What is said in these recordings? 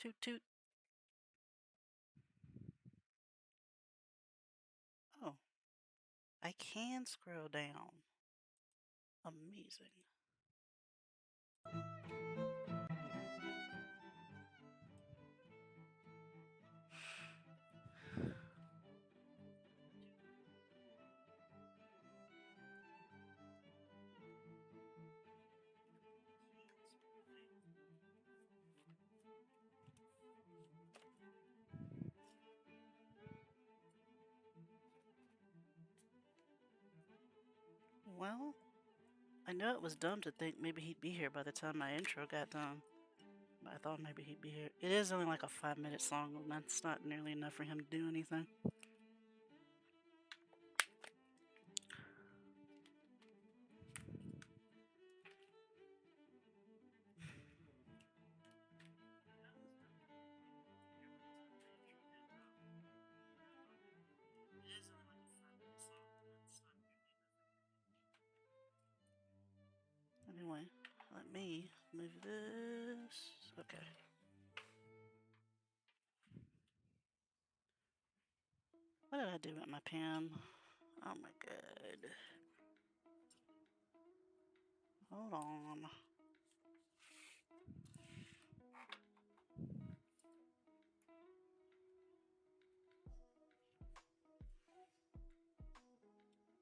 Toot toot. Oh, I can scroll down. Amazing. Well, I know it was dumb to think maybe he'd be here by the time my intro got done. But I thought maybe he'd be here. It is only like a 5-minute song, and that's not nearly enough for him to do anything. Anyway, let me move this. Okay. What did I do with my pen? Oh my god. Hold on.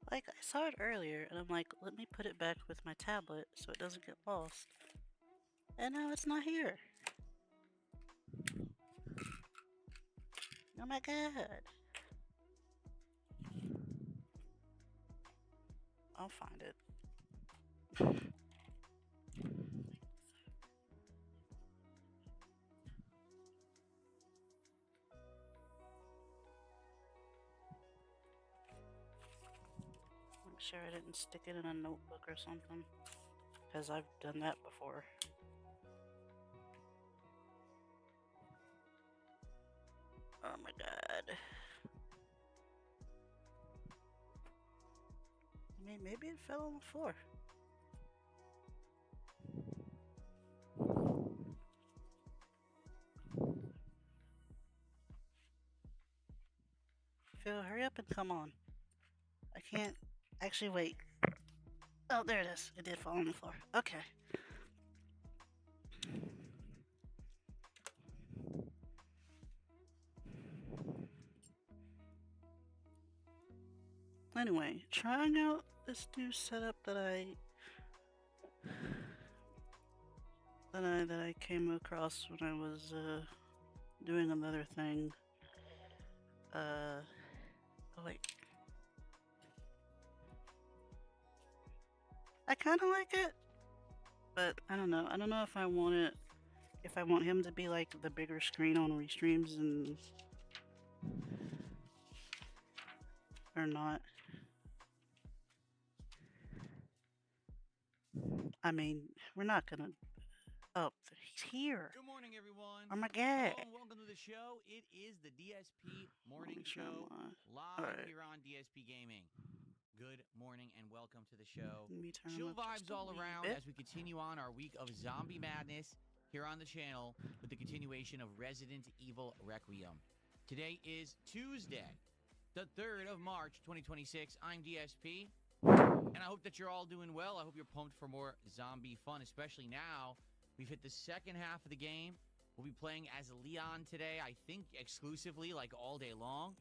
Like, I saw it earlier, and I'm like, let me put it back with my tablet so it doesn't get lost. And now it's not here. Oh my god. I'll find it. Make sure I didn't stick it in a notebook or something, because I've done that before. Oh my god. I mean, maybe it fell on the floor. Phil, hurry up and come on. I can't actually wait. Oh, there it is. It did fall on the floor. Okay. Anyway, trying out this new setup that I came across when I was doing another thing. Oh wait. I kind of like it, but I don't know. I don't know if I want it. If I want him to be like the bigger screen on Restreams and or not. I mean, we're not gonna. Oh, he's here. Good morning, everyone. Oh my god. Hello and welcome to the show. It is the DSP Morning Sure Show All live right. here on DSP Gaming. Good morning and welcome to the show. Let me turn him Chill up just vibes a all wee around bit. as we continue on our week of zombie madness here on the channel with the continuation of Resident Evil Requiem. Today is Tuesday, the 3rd of March, 2026. I'm DSP, and I hope that you're all doing well. I hope you're pumped for more zombie fun, especially now. We've hit the second half of the game. We'll be playing as Leon today, I think exclusively, like all day long,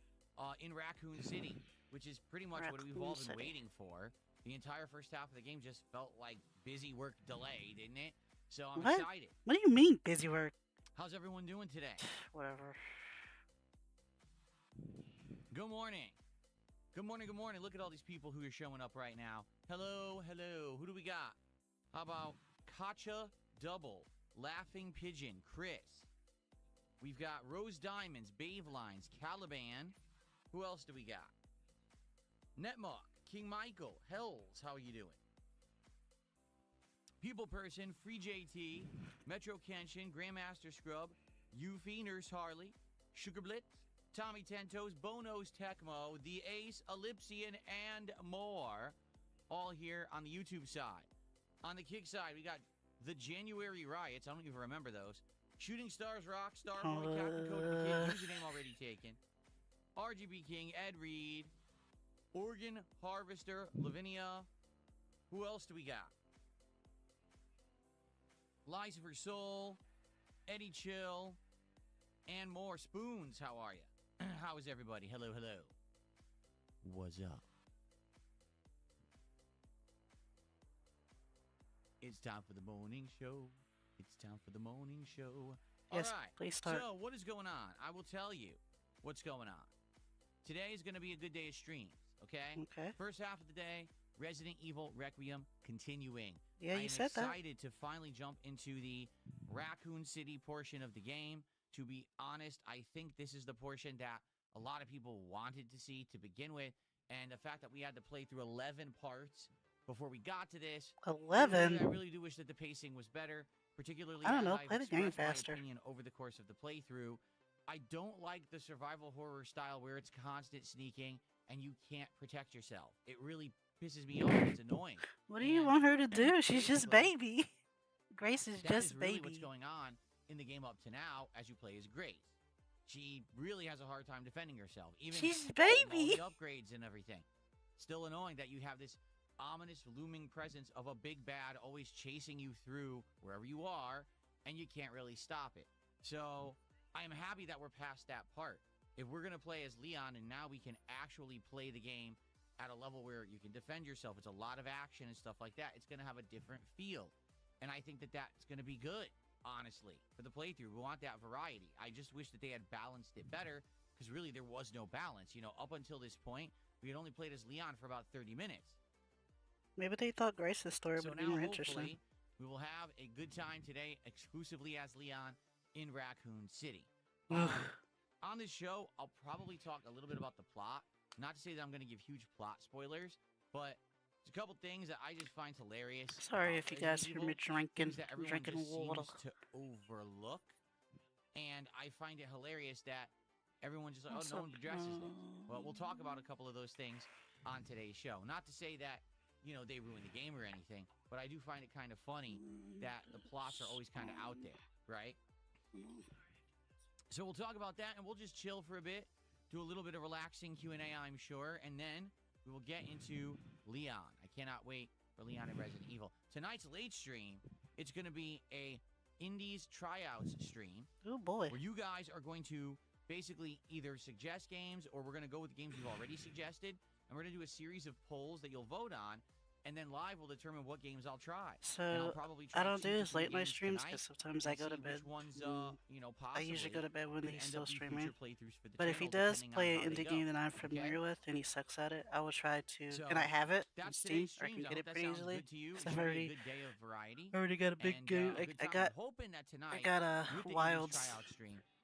in Raccoon City, which is pretty much what we've all been waiting for. The entire first half of the game just felt like busy work delay, didn't it? So I'm excited. What do you mean, busy work? How's everyone doing today? Whatever. Good morning. Good morning, good morning. Look at all these people who are showing up right now. Hello, hello. Who do we got? How about Kacha Double, Laughing Pigeon, Chris. We've got Rose Diamonds, Bave Lines, Caliban. Who else do we got? Netmuck, King Michael, Hells, how are you doing? People Person, Free JT, Metro Kenshin, Grandmaster Scrub, Yuffie, Nurse Harley, Sugar Blitz, Tommy Tentos, Bonos Tecmo, The Ace, Ellipsian, and more. All here on the YouTube side. On the Kick side, we got the January Riots. I don't even remember those. Shooting Stars Rock, Starboy, Captain Code the Kid, username already taken. RGB King, Ed Reed, Oregon Harvester, Lavinia. Who else do we got? Lucifer Soul, Eddie Chill, and more. Spoons, how are you? How is everybody? Hello, hello. What's up? It's time for the morning show. It's time for the morning show. Yes, all right. please start. So, what is going on? I will tell you what's going on. Today is going to be a good day of streams, okay? Okay. First half of the day, Resident Evil Requiem continuing. Yeah, you said that. I am excited to finally jump into the Raccoon City portion of the game. To be honest, I think this is the portion that a lot of people wanted to see to begin with. And the fact that we had to play through 11 parts before we got to this. 11? I really do wish that the pacing was better, particularly I don't know, as play the game expressed faster. my opinion over the course of the playthrough. I don't like the survival horror style where it's constant sneaking and you can't protect yourself. It really pisses me off. It's annoying. What do you want her to do? She's just baby. Grace is that just is really baby. what's going on in the game up to now as you play as Grace. She really has a hard time defending herself. Even She's with baby. all the upgrades and everything. Still annoying that you have this ominous looming presence of a big bad always chasing you through wherever you are, and you can't really stop it. So I am happy that we're past that part. If we're going to play as Leon and now we can actually play the game at a level where you can defend yourself, it's a lot of action and stuff like that, it's going to have a different feel. And I think that that's going to be good, honestly, for the playthrough. We want that variety. I just wish that they had balanced it better, because really there was no balance. You know, up until this point, we had only played as Leon for about 30 minutes. Maybe they thought Grace's story So would be now, more interesting. hopefully, we will have a good time today exclusively as Leon in Raccoon City. On this show, I'll probably talk a little bit about the plot. Not to say that I'm going to give huge plot spoilers, but there's a couple things that I just find hilarious. Sorry if you guys hear me drinking that everyone drinking just water. seems to overlook. And I find it hilarious that everyone just like, oh, no one addresses this. Well, we'll talk about a couple of those things on today's show. Not to say that, you know, they ruin the game or anything, but I do find it kind of funny that the plots are always kind of out there, right? So we'll talk about that, and we'll just chill for a bit, do a little bit of relaxing Q&A, I'm sure, and then we will get into Leon. I cannot wait for Leon and Resident Evil. Tonight's late stream, it's going to be a Indies tryouts stream. Oh boy. Where you guys are going to basically either suggest games, or we're going to go with the games you've already suggested, and we're going to do a series of polls that you'll vote on, and then live will determine what games I'll try. So I don't do these late night streams because sometimes I go to bed. You know, I usually go to bed when he's still streaming. But But if he does play an indie game that I'm familiar with and he sucks at it, I will try to. And I have it on Steam, or I can get it pretty easily. I've already got a big game. I got a Wilds.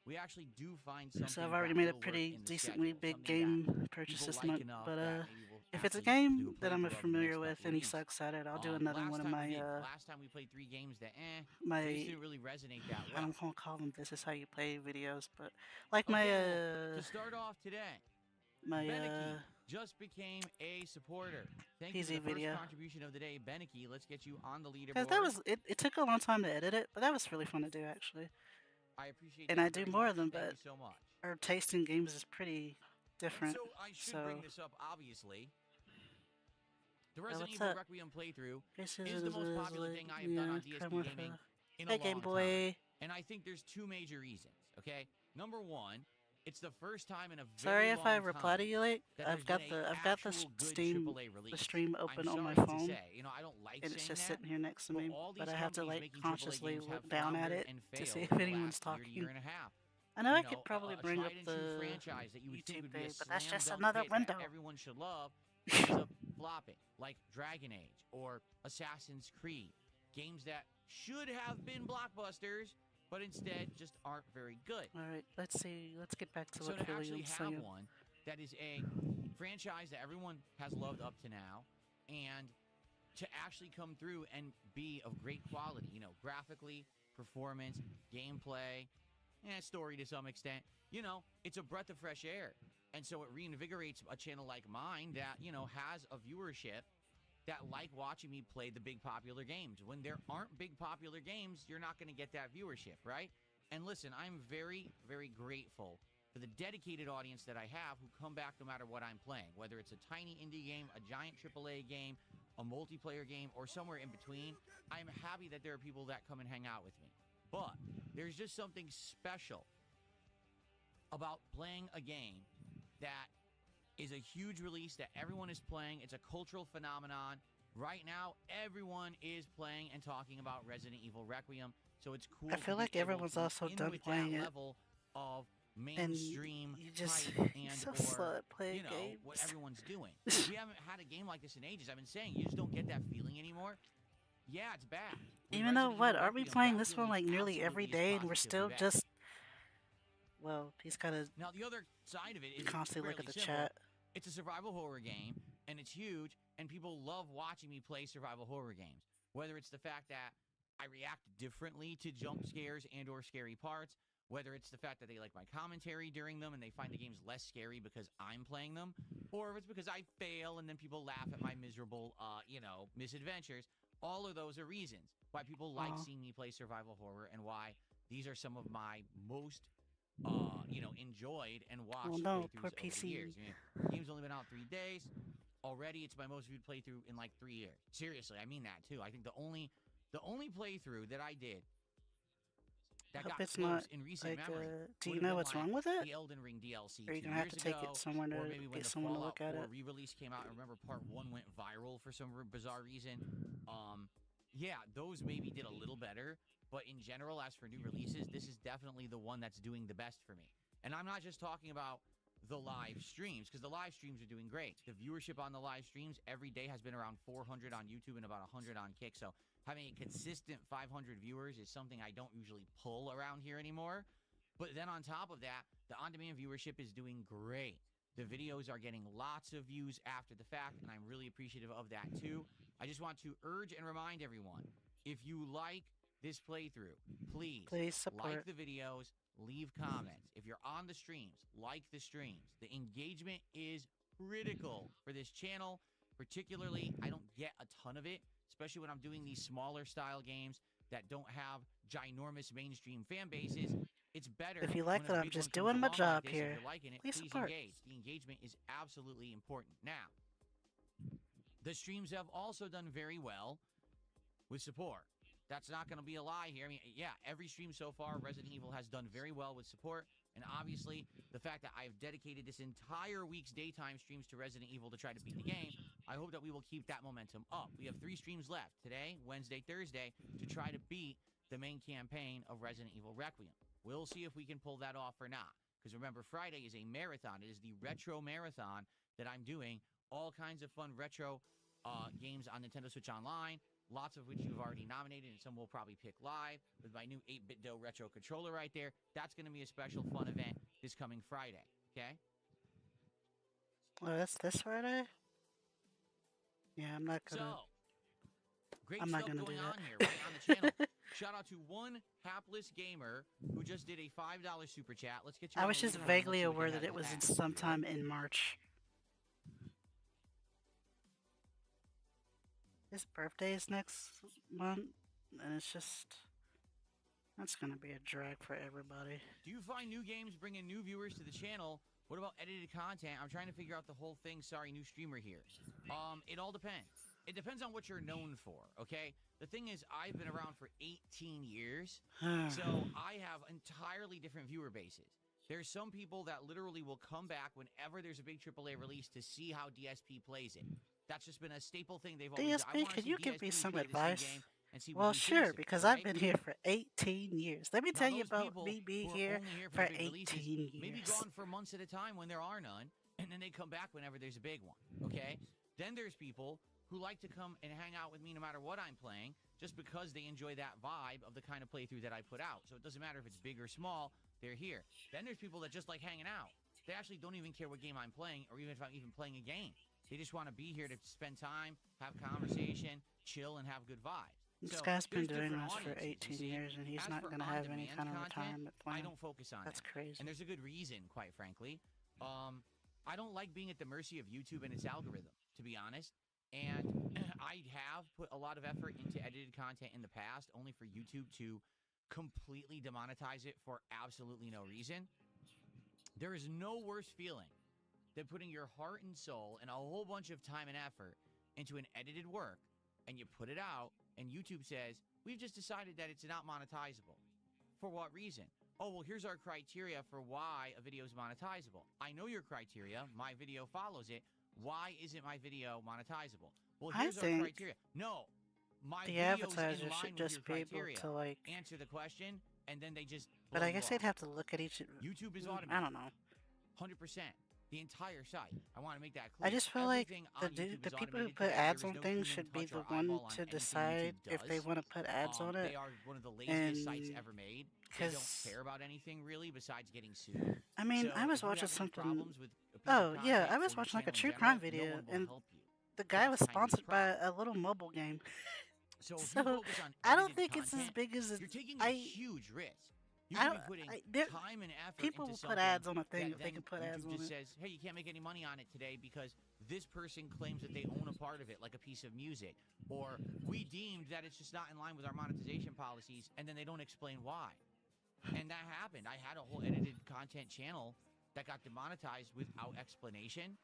We actually do find something. So I've already made a pretty decently big game purchase this month. But if it's a game that I'm familiar with and he sucks at it, I'll do another one of my last time we played 3 games that my they didn't really resonate that well. I don't want to call them "This is how you play" videos, but like my to start off today, my just became a supporter. Thank PZ you for the video. first contribution of the day, Beneke. Let's get you on the leaderboard. Because that was it took a long time to edit it, but that was really fun to do actually. I appreciate and that I do very more much. of them, Thank but you so much. our taste in games is pretty different. So I should bring this up, obviously. The Resident what's Evil up? Requiem playthrough This is the most popular thing I have done on DSP Gaming in a Hey, long Game Boy. time. And I think there's 2 major reasons, okay? Number 1, it's the first time in a very Sorry if I long reply to time you late. that I've there's got been the a I've got the actual good Steam AAA release. the stream I'm open on my sorry to phone. say, you know, I don't like And it's saying just that, sitting here next to but me, all but these I have to companies like making AAA consciously games have look down at floundered it and to see failed if over the anyone's last year talking. and a half. I know You I could know, probably a bring up tried and true the franchise that you would think YouTube would be a page, but that's slam just dunk another hit window. that everyone should love ends up flopping, like Dragon Age or Assassin's Creed, games that should have been blockbusters, but instead just aren't very good. All right, let's see. Let's get back to So what to Philly actually was have saying. one that is a franchise that everyone has loved up to now, and to actually come through and be of great quality, you know, graphically, performance, gameplay, and story to some extent, you know, it's a breath of fresh air. And so it reinvigorates a channel like mine that, you know, has a viewership that like watching me play the big popular games. When there aren't big popular games, you're not going to get that viewership, right? And listen, I'm very, very grateful for the dedicated audience that I have who come back no matter what I'm playing, whether it's a tiny indie game, a giant AAA game, a multiplayer game, or somewhere in between. I'm happy that there are people that come and hang out with me. But there's just something special about playing a game that is a huge release that everyone is playing. It's a cultural phenomenon. Right now, everyone is playing and talking about Resident Evil Requiem, so it's cool. I feel like everyone's also done playing it. Level of And mainstream you just and so slow at playing you know games. what everyone's doing. We haven't had a game like this in ages. I've been saying you just don't get that feeling anymore. Yeah, it's bad. Even though what are we playing this one like nearly every day, and we're still just he's gotta now the other side of it is constantly look at the simple. chat. It's a survival horror game, and it's huge, and people love watching me play survival horror games. Whether it's the fact that I react differently to jump scares and or scary parts, whether it's the fact that they like my commentary during them and they find the games less scary because I'm playing them, or if it's because I fail and then people laugh at my miserable, misadventures. All of those are reasons why people like seeing me play survival horror and why these are some of my most enjoyed and watched playthroughs over the years. I mean, the game's only been out 3 days. Already, it's my most viewed playthrough in like 3 years. Seriously, I mean that too. I think the only playthrough that I did that got close in recent memory. Do you know what's wrong with it? The Elden Ring DLC. Are you gonna have to take it somewhere to get someone to look at it? Re-release came out. I remember Part 1 went viral for some bizarre reason. Yeah, those maybe did a little better. But in general, as for new releases, this is definitely the one that's doing the best for me. And I'm not just talking about the live streams, because the live streams are doing great. The viewership on the live streams every day has been around 400 on YouTube and about 100 on Kick. So having a consistent 500 viewers is something I don't usually pull around here anymore. But then on top of that, the on-demand viewership is doing great. The videos are getting lots of views after the fact, and I'm really appreciative of that too. I just want to urge and remind everyone, if you like this playthrough, please support. Like the videos, leave comments. If you're on the streams, like the streams. The engagement is critical for this channel. Particularly, I don't get a ton of it, especially when I'm doing these smaller style games that don't have ginormous mainstream fan bases. It's better if you like that I'm just doing my job here. If you're liking it, please engage. The engagement is absolutely important. Now, the streams have also done very well with support. That's not going to be a lie here. I mean, yeah, every stream so far, Resident Evil has done very well with support. And obviously, the fact that I've dedicated this entire week's daytime streams to Resident Evil to try to beat the game, I hope that we will keep that momentum up. We have 3 streams left, today, Wednesday, Thursday, to try to beat the main campaign of Resident Evil Requiem. We'll see if we can pull that off or not. Because remember, Friday is a marathon. It is the retro marathon that I'm doing. All kinds of fun retro games on Nintendo Switch Online. Lots of which you've already nominated, and some we'll probably pick live with my new 8-bit Do retro controller right there. That's going to be a special fun event this coming Friday, okay? Oh, that's this Friday? Yeah, I'm not gonna... So, great stuff going on here, right on the channel. Shout out to one hapless gamer who just did a $5 super chat. Let's get you. I was just vaguely aware that it was sometime in March. His birthday is next month, and it's just... That's gonna be a drag for everybody. Do you find new games bringing new viewers to the channel? What about edited content? I'm trying to figure out the whole thing. Sorry, new streamer here. It all depends. It depends on what you're known for, okay? The thing is, I've been around for 18 years, so I have entirely different viewer bases. There's some people that literally will come back whenever there's a big AAA release to see how DSP plays it. That's just been a staple thing they've always done. DSP, can you give me some advice? Well, sure, because I've been here for 18 years. Let me tell you about me being here for 18 years. Maybe gone for months at a time when there are none, and then they come back whenever there's a big one, okay? Then there's people who like to come and hang out with me no matter what I'm playing, just because they enjoy that vibe of the kind of playthrough that I put out. So it doesn't matter if it's big or small, they're here. Then there's people that just like hanging out. They actually don't even care what game I'm playing, or even if I'm even playing a game. They just want to be here to spend time, have conversation, chill, and have good vibes. This guy's been doing this for 18 years, and he's not going to have any kind of retirement plan. I don't focus on That's crazy. And there's a good reason, quite frankly. I don't like being at the mercy of YouTube and its algorithm, to be honest. And I have put a lot of effort into edited content in the past, only for YouTube to completely demonetize it for absolutely no reason, there is no worse feeling than putting your heart and soul and a whole bunch of time and effort into an edited work, and you put it out, and YouTube says, we've just decided that it's not monetizable. For what reason? Oh, well, here's our criteria for why a video is monetizable. I know your criteria. My video follows it. Why isn't my video monetizable? Well, here's our criteria. No, my the video's advertiser in line should with just your be able criteria. to, like, Answer the question, and then they just but I guess they'd off. have to look at each. YouTube is automated. I don't know. 100%. The entire site. I want to make that clear. I just feel like the people who put ads on things should be the one to decide if they want to put ads on it. They are one of the laziest sites ever made. They don't care about anything really besides getting sued. I mean, I was watching something. Oh yeah, I was watching like a true crime video, and the guy was sponsored by a little mobile game. So I don't think it's as big as you're taking a huge risk. You could be putting time and effort people into will put ads on a thing if they can put YouTube ads on just it. says, hey, you can't make any money on it today because this person claims that they own a part of it, like a piece of music. Or we deemed that it's just not in line with our monetization policies, and then they don't explain why. And that happened. I had a whole edited content channel that got demonetized without explanation.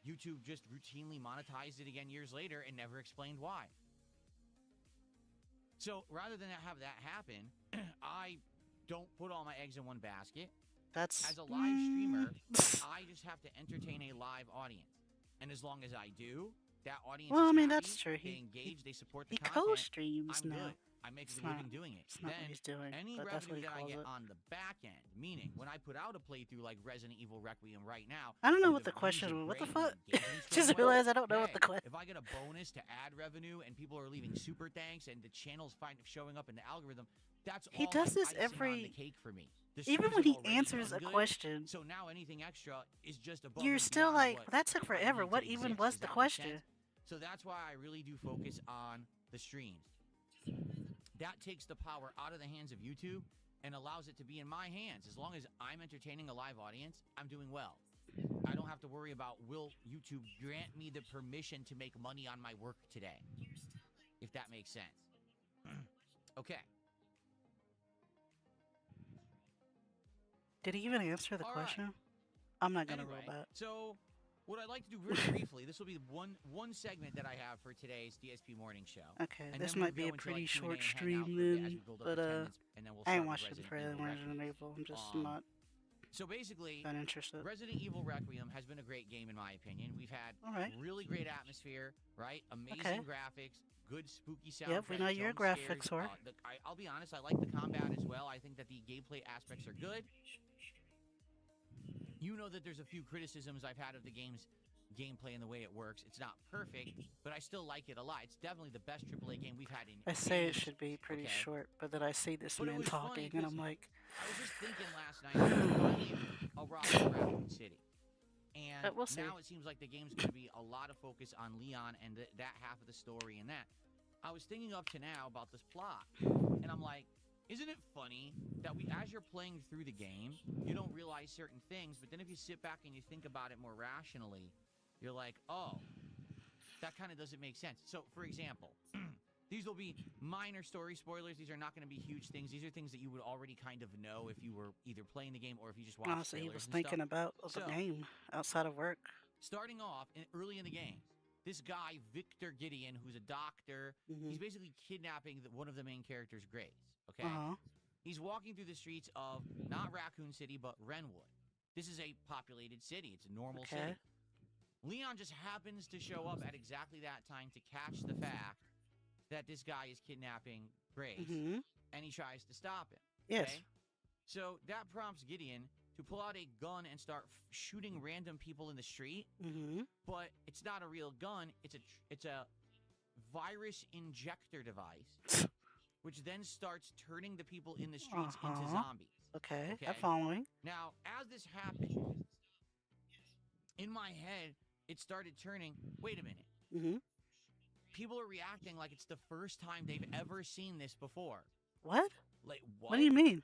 YouTube just routinely monetized it again years later and never explained why. So rather than have that happen, I don't put all my eggs in one basket. As a live streamer, I just have to entertain a live audience. And as long as I do, that audience is happy, that's true. They engage, they support the content. He co-streams I'm now. good. I make a living doing it. It's not what he's doing, any but that's what revenue he that I calls get it. on the back end, meaning when I put out a playthrough like Resident Evil Requiem right now, I don't know what the question was. What the fuck? Just realized I don't know what the question. If I get a bonus to ad revenue and people are leaving super thanks and the channel's showing up in the algorithm, that's all. He does this every on the cake for me. Even when he answers a question. So now anything extra is just above. You're still like, that took forever. What even was the question? So that's why I really do focus on the streams. That takes the power out of the hands of YouTube and allows it to be in my hands. As long as I'm entertaining a live audience, I'm doing well. I don't have to worry about, will YouTube grant me the permission to make money on my work today? If that makes sense. Okay. Did he even answer the question? Right. I'm not going to roll that. So, what I'd like to do very briefly, this will be one segment that I have for today's DSP morning show. Okay, this might be a pretty short stream then, but I ain't watching for Resident Evil. I'm just not. So basically, not interested. Resident Evil Requiem has been a great game in my opinion. We've had really great atmosphere, right? Amazing graphics, good spooky soundtrack. Yep, we know your graphics work. I'll be honest, I like the combat as well. I think that the gameplay aspects are good. You know that there's a few criticisms I've had of the game's gameplay and the way it works. It's not perfect, but I still like it a lot. It's definitely the best AAA game we've had in I say it should be pretty short, but then I see this man talking, and I'm like... I was just thinking last night, a rock Raccoon City. And we'll see. Now it seems like the game's going to be a lot of focus on Leon and that half of the story and that. I was thinking up to now about this plot, and I'm like, isn't it funny that as you're playing through the game, you don't realize certain things, but then if you sit back and you think about it more rationally, you're like, oh, that kind of doesn't make sense. So, for example, these will be minor story spoilers. These are not going to be huge things. These are things that you would already kind of know if you were either playing the game or if you just watched trailers. So he was thinking about the game outside of work. Starting off early in the game, this guy, Victor Gideon, who's a doctor, he's basically kidnapping one of the main characters, Grace. Okay? He's walking through the streets of not Raccoon City, but Renwood. This is a populated city. It's a normal city. Leon just happens to show up at exactly that time to catch the fact that this guy is kidnapping Grace, and he tries to stop him. Yes. Okay? So that prompts Gideon to pull out a gun and start shooting random people in the street. But it's not a real gun. It's a virus injector device, which then starts turning the people in the streets into zombies. Okay, I'm following. Now, as this happened, in my head, it started turning, wait a minute. People are reacting like it's the first time they've ever seen this before. What? Like, what? What do you mean?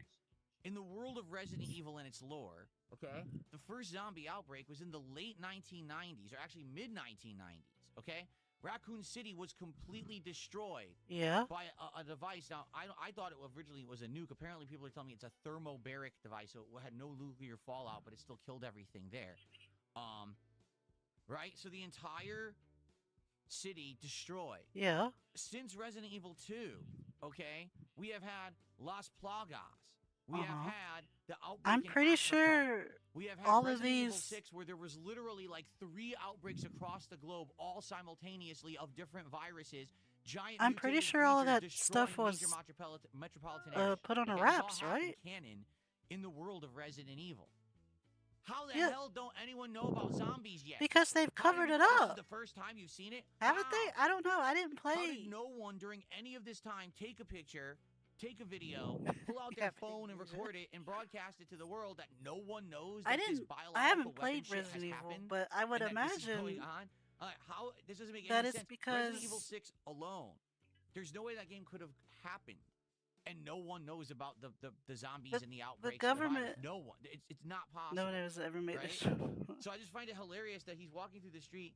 In the world of Resident Evil and its lore, the first zombie outbreak was in the late 1990s, or actually mid-1990s, okay? Raccoon City was completely destroyed Yeah. by a device. Now, I thought it originally was a nuke. Apparently, people are telling me it's a thermobaric device, so it had no nuclear fallout, but it still killed everything there. Right? So the entire city destroyed. Yeah. Since Resident Evil 2, okay, we have had Las Plagas. We have had the outbreak I'm pretty sure we have had all Resident of these Evil 6 where there was literally like 3 outbreaks across the globe, all simultaneously of different viruses. Giant I'm pretty sure all of that stuff was metropolitan areas. put on a Okay, wraps, all right? canon in the world of Resident Evil. How the Yeah. hell don't anyone know about zombies yet? Because they've covered it This up. is the first time you've seen it? Haven't How? they? I don't know. I didn't play. How did no one during any of this time take a picture, take a video, pull out their phone and record it and broadcast it to the world that no one knows that this biological I haven't weapon played shit Resident has Evil, happened but I would and that this is imagine going on? How this doesn't make that any it's sense. because Resident Evil 6 alone, there's no way that game could have happened. And no one knows about the zombies and the outbreaks. The government. No one. It's not possible. No one has ever made right? this show. So I just find it hilarious that he's walking through the street,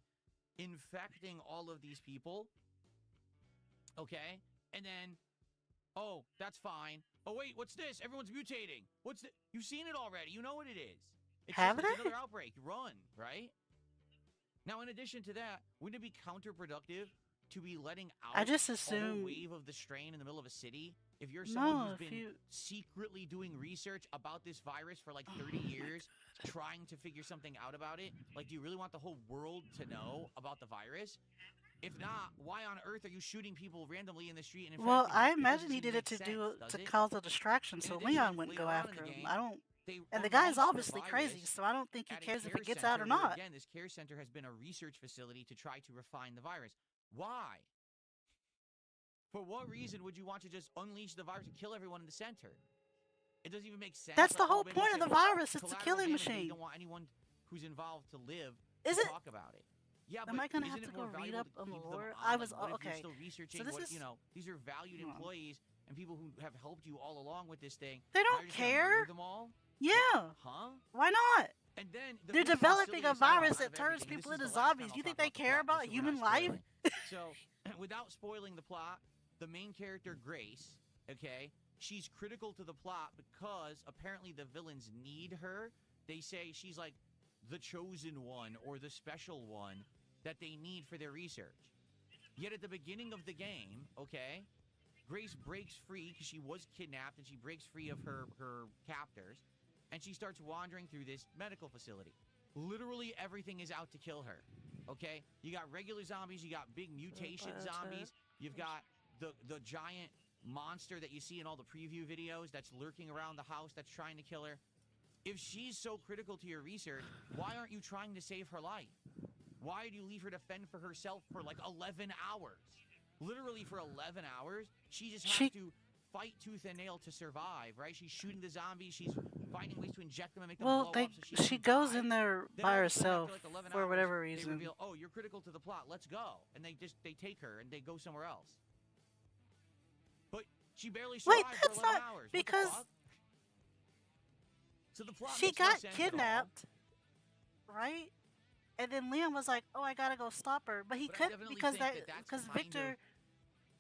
infecting all of these people. Okay, and then, oh, that's fine. Oh wait, what's this? Everyone's mutating. What's this? You've seen it already. You know what it is. It's Haven't just another outbreak. Run, right? Now, in addition to that, wouldn't it be counterproductive to be letting out I just a assume whole wave of the strain in the middle of a city? If you're someone who's been you... secretly doing research about this virus for like 30 years, trying to figure something out about it, like, do you really want the whole world to know about the virus? If not, why on earth are you shooting people randomly in the street and infecting Well, them? I It imagine doesn't he seem did it make to sense, to does it? cause a distraction, In so addition, Leon wouldn't later go on in after the him. game, I don't. they And the guy's unleashed the obviously crazy, virus so I don't think he at a cares if care it gets out or center where, not. Again, this care center has been a research facility to try to refine the virus. Why? For what reason would you want to just unleash the virus and kill everyone in the center? It doesn't even make sense. That's Like, the whole maybe point of say, the virus. It's a collateral killing damage, machine. You don't want anyone who's involved to live Is to it? talk about it. Yeah, Am but I gonna isn't have it to more go read valuable up to on the keep them lore? on? I was Like, what if okay. you're still researching So this what, is, you know, these are valued employees and people who have helped you all along with this thing. they Now don't you're just gonna care. murder them all? Yeah. Huh? Why not? And then They're developing a virus that turns people into zombies. Do you think they care about human life? So, without spoiling the plot, the main character, Grace, okay, she's critical to the plot because apparently the villains need her. They say she's like the chosen one or the special one that they need for their research. Yet at the beginning of the game, okay, Grace breaks free because she was kidnapped and she breaks free of her captors. And she starts wandering through this medical facility. Literally everything is out to kill her, okay? You got regular zombies, you got big mutation zombies, you've got the giant monster that you see in all the preview videos that's lurking around the house that's trying to kill her. If she's so critical to your research, why aren't you trying to save her life? Why do you leave her to fend for herself for like 11 hours? Literally for 11 hours? She just has to fight tooth and nail to survive, right? She's shooting the zombies. She's finding ways to inject them and make them blow up. So she goes in there then by all of a sudden, herself after like 11 for hours, whatever they reason. reveal, oh, you're critical to the plot. Let's go. And they take her and they go somewhere else. But she barely survived Wait, for that's 11 not hours. because so the plot she makes no got sense kidnapped, right? And then Liam was like, "Oh, I gotta go stop her," but he couldn't because Victor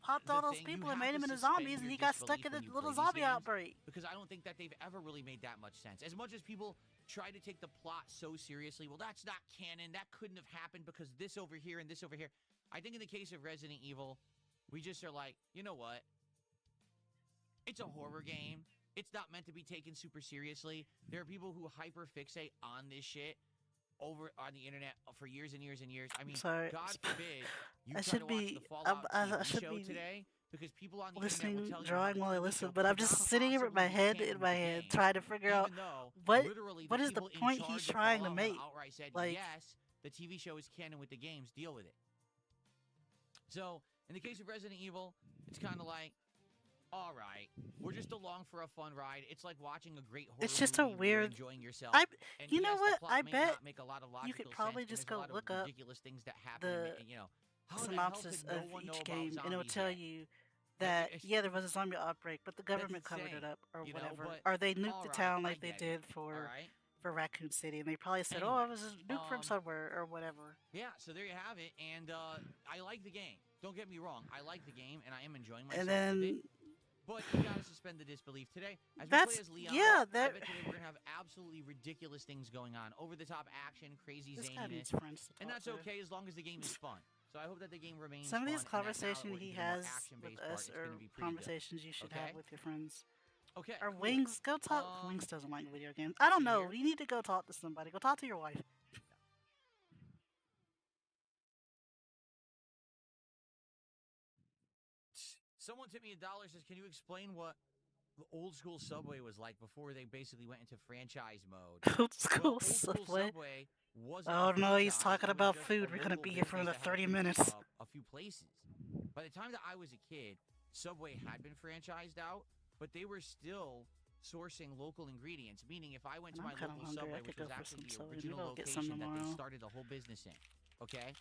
popped all those people and made him into zombies, and he got stuck in a little zombie outbreak. Because I don't think that they've ever really made that much sense. As much as people try to take the plot so seriously, well, that's not canon. That couldn't have happened because this over here and this over here. I think in the case of Resident Evil, we just are like, you know what? It's a horror game. It's not meant to be taken super seriously. There are people who hyper-fixate on this shit over on the internet for years and years and years. I mean, God forbid you try to watch the Fallout TV show today because people on the listening, internet will tell drawing you while I the listen, show but I'm could just not sitting here with my possibly head be in my canon head with the trying to game, figure out even though what literally is the people in point charge he's of trying to Fallout make. outright said, Like, yes, the TV show is canon with the games. Deal with it. So in the case of Resident Evil, it's kind of like, all right, we're just along for a fun ride. It's like watching a great horror it's just a movie where you're weird. enjoying yourself. You know what? I bet make a lot of you could logical probably sense, just and there's a go lot look of up ridiculous things that happen. the You know, how the hell synopsis could no of one know each about game, and it'll zombies tell yet? you that yeah, there was a zombie outbreak, but the government covered insane, it up or you know, whatever, but or they nuked all the right, town I like they get did it. for All right. for Raccoon City, and they probably said, "Oh, Anyway, I was a nuke from somewhere or whatever." yeah, so there you have it, and I like the game. Don't get me wrong, I like the game, and I am enjoying And myself with it. then But you gotta suspend the disbelief today. As we play that's as Leon, yeah, I that bet today we're gonna have absolutely ridiculous things going on, over-the-top action, crazy this guy needs zaniness, friends to and talk that's to. okay as long as the game is fun. So I hope that the game remains Some of these fun, and that now that conversations we're he into the more has with action-based part, us it's are gonna be pretty good. conversations you should have Okay? with your friends. Okay, Or cool. Wings, go talk. Wings doesn't like video games. I don't See know. here. You need to go talk to somebody. Go talk to your wife. Someone tipped me $1, says, can you explain what the old school Subway was like before they basically went into franchise mode? Old school Old school Subway. Subway wasn't Oh a no, he's franchise. talking It was about just food. a We're gonna local be here for business another that had 30 minutes. a few places. By the time that I was a kid, Subway had been franchised out, but they were still sourcing local ingredients. Meaning, if I went to my local Subway, which was actually the original location that they started the whole business in, okay?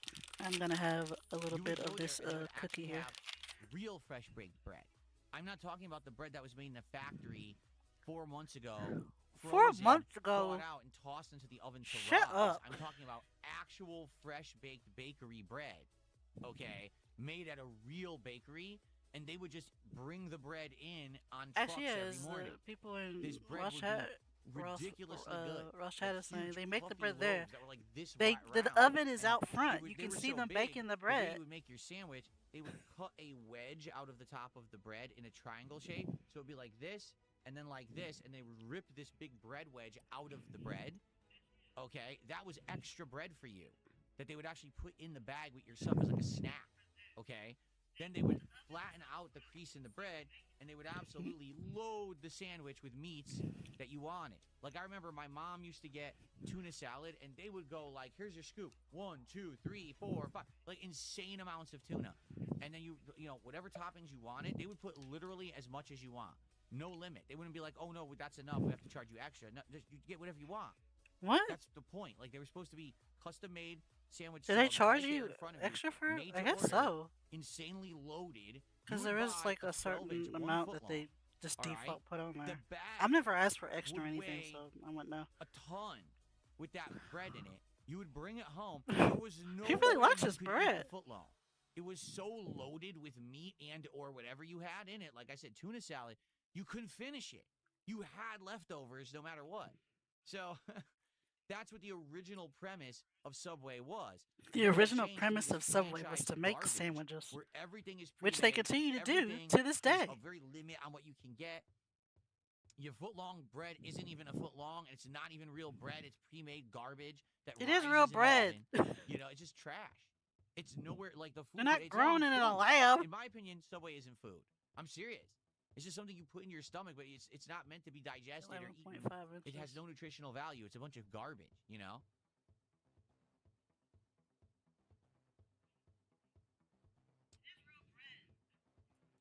I'm gonna have a little bit of this cookie here. Real fresh baked bread. I'm not talking about the bread that was made in the factory 4 months ago. 4 months ago. Thawed out and tossed into the oven to Shut rise. up. I'm talking about actual fresh baked bakery bread, okay, made at a real bakery, and they would just bring the bread in on trucks every morning. People in This bread Ross ridiculously good. Had saying they make the bread loaves there. that were like this The round, oven is and out front. would- You they can were see so them big, baking the the way bread. you would make your sandwich, they would cut a wedge out of the top of the bread in a triangle shape, so it'd be like this, and then like this, and they would rip this big bread wedge out of the bread. Okay, that was extra bread for you that they would actually put in the bag with your stuff as like a snack. Okay, then they would flatten out the crease in the bread, and they would absolutely load the sandwich with meats that you wanted. Like, I remember my mom used to get tuna salad, and they would go like, here's your scoop, 1, 2, 3, 4, 5, like insane amounts of tuna. And then you know, whatever toppings you wanted, they would put literally as much as you want. No limit. They wouldn't be like, oh no, that's enough, we have to charge you extra. No, just, you get whatever you want. What? That's the point. Like, they were supposed to be custom-made sandwich. Did they charge you extra for it? I guess so. Insanely loaded. Because there is like a certain amount that they just default put on there. I've never asked for extra or anything, so I wouldn't know. A ton with that bread in it. You would bring it home. There was no he really way likes you his could bread. eat a foot long. It was so loaded with meat and or whatever you had in it. Like I said, tuna salad. You couldn't finish it. You had leftovers no matter what. So that's what the original premise of Subway was. The original premise of Subway was to make sandwiches, where everything is which they continue to do to this day. A very limit on what you can get. Your foot-long bread isn't even a foot long, and it's not even real bread. It's pre-made garbage. It is real bread. You know, it's just trash. It's nowhere like the food. They're not grown in a lab. In my opinion, Subway isn't food. I'm serious. It's just something you put in your stomach, but it's not meant to be digested or eaten. It has no nutritional value. It's a bunch of garbage, you know?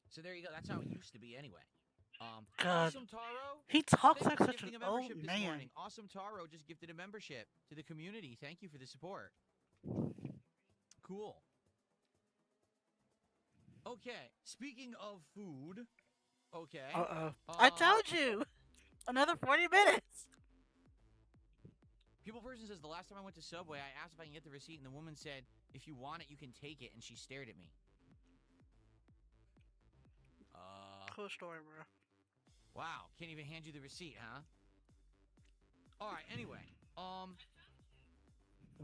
So there you go. That's how it used to be anyway. God. Awesome Taro. He talks like such an old man. Morning. Awesome Taro just gifted a membership to the community. Thank you for the support. Cool. Okay. Speaking of food. Okay. I told you. Another 40 minutes. People person says, the last time I went to Subway, I asked if I can get the receipt, and the woman said, if you want it, you can take it, and she stared at me. Cool story, bro. Wow. Can't even hand you the receipt, huh? Alright, anyway.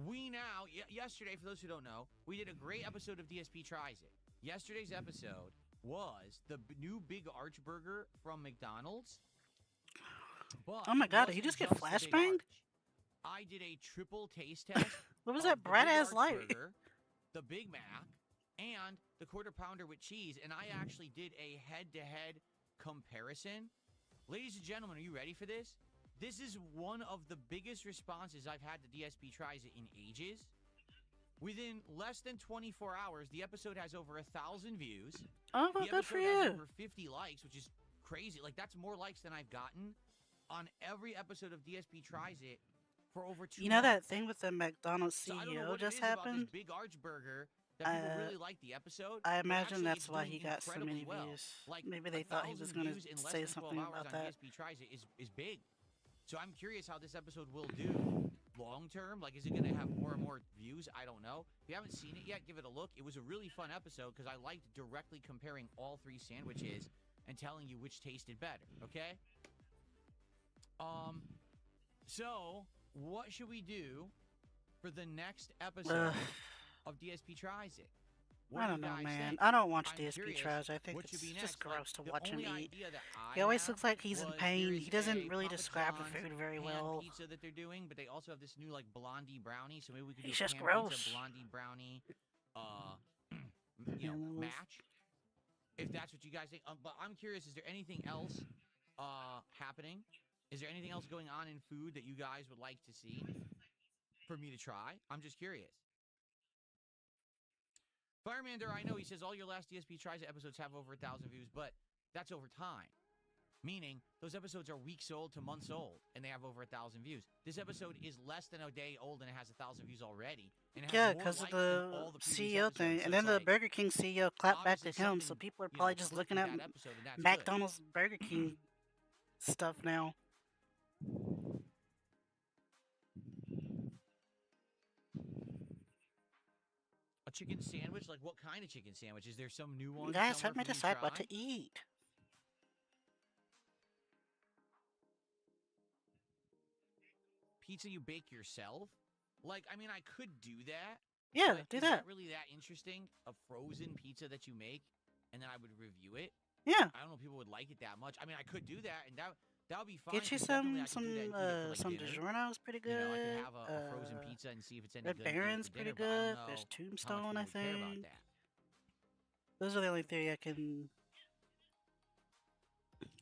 We now, yesterday, for those who don't know, we did a great episode of DSP Tries It. Yesterday's episode was the new Big Arch Burger from McDonald's. But oh my god, did he just get flashbanged? I did a triple taste test. What was that brat ass like? Burger, the Big Mac, and the Quarter Pounder with cheese, and I actually did a head-to-head comparison. Ladies and gentlemen, are you ready for this? This is one of the biggest responses I've had to DSP Tries It in ages. Within less than 24 hours, the episode has over 1,000 views. Oh, well, good for you. Has over 50 likes, which is crazy. Like, that's more likes than I've gotten on every episode of DSP Tries It for over 2 You know months. that thing with the McDonald's CEO just happened? Big Arch Burger that people really liked the episode. I imagine that's why he got so many views. Like, maybe they thought he was going to say something about that. DSP Tries It is big. So I'm curious how this episode will do long term. Like, is it going to have more and more views? I don't know. If you haven't seen it yet, give it a look. It was a really fun episode because I liked directly comparing all 3 sandwiches and telling you which tasted better, okay? So what should we do for the next episode of DSP Tries It? I don't know, man. I don't watch DSP Tries. I think it's just gross to watch him eat. He always looks like he's in pain. He doesn't really describe the food very well. Pizza that they're doing, but they also have this new like blondie brownie. So maybe we could do He's just pan gross. Pizza, blondie brownie, match. If that's what you guys think. But I'm curious, is there anything else happening? Is there anything else going on in food that you guys would like to see for me to try? I'm just curious. Firemander, I know, he says all your last DSP Tries It episodes have over 1,000 views, but that's over time. Meaning, those episodes are weeks old to months old, and they have over 1,000 views. This episode is less than a day old, and it has 1,000 views already. And yeah, because of the CEO thing. And then the Burger King CEO clapped back to him, so people are probably just looking at McDonald's Burger King stuff now. A chicken sandwich? Like, what kind of chicken sandwich? Is there some new one? Guys, help me decide what to eat. Pizza you bake yourself? Like, I mean, I could do that. Yeah, do that. Is that really that interesting? A frozen pizza that you make, and then I would review it? Yeah. I don't know if people would like it that much. I mean, I could do that, and that would be fine. Get you some DiGiorno's pretty good. You know, I could have a frozen pizza and see if it's any good. Red Baron's pretty good. There's Tombstone, I think. Those are the only 3 I can...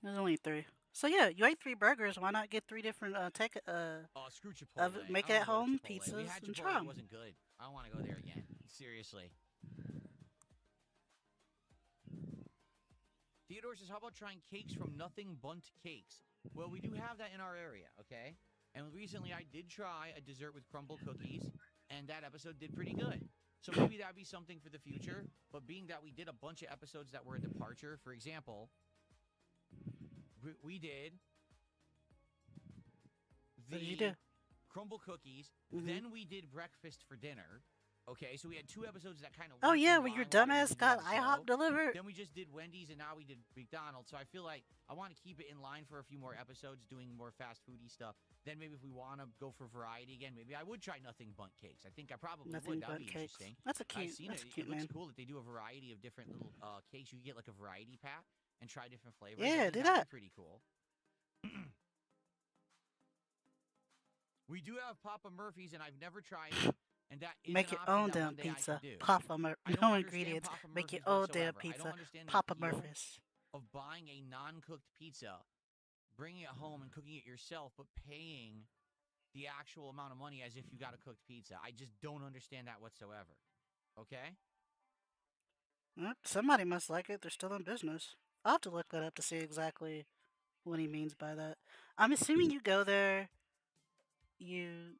There's only 3. So yeah, you ate 3 burgers. Why not get 3 different screw Chipotle. make it at home pizzas and try them? It wasn't good. I don't want to go there again. Seriously. Theodore says, how about trying cakes from Nothing Bundt Cakes? Well, we do have that in our area, okay? And recently I did try a dessert with crumble cookies, and that episode did pretty good. So maybe that'd be something for the future. But being that we did a bunch of episodes that were a departure, for example, we did the crumble cookies, then we did breakfast for dinner. Okay, so we had 2 episodes that kind of... Oh yeah, where your dumbass got IHOP delivered. Then we just did Wendy's, and now we did McDonald's. So I feel like I want to keep it in line for a few more episodes, doing more fast foodie stuff. Then maybe if we want to go for variety again, maybe I would try Nothing Bundt Cakes. I think I probably would. That'd be interesting. That's a cute. It looks cool that they do a variety of different little cakes. You can get like a variety pack and try different flavors. Yeah, do that. Pretty cool. We do have Papa Murphy's, and I've never tried it. And that is make your own damn pizza. Papa Murphy's. No ingredients. Make your own damn pizza. Papa Murphy's. Of buying a non-cooked pizza, bringing it home and cooking it yourself, but paying the actual amount of money as if you got a cooked pizza. I just don't understand that whatsoever. Okay? Somebody must like it. They're still in business. I'll have to look that up to see exactly what he means by that. I'm assuming you go there, you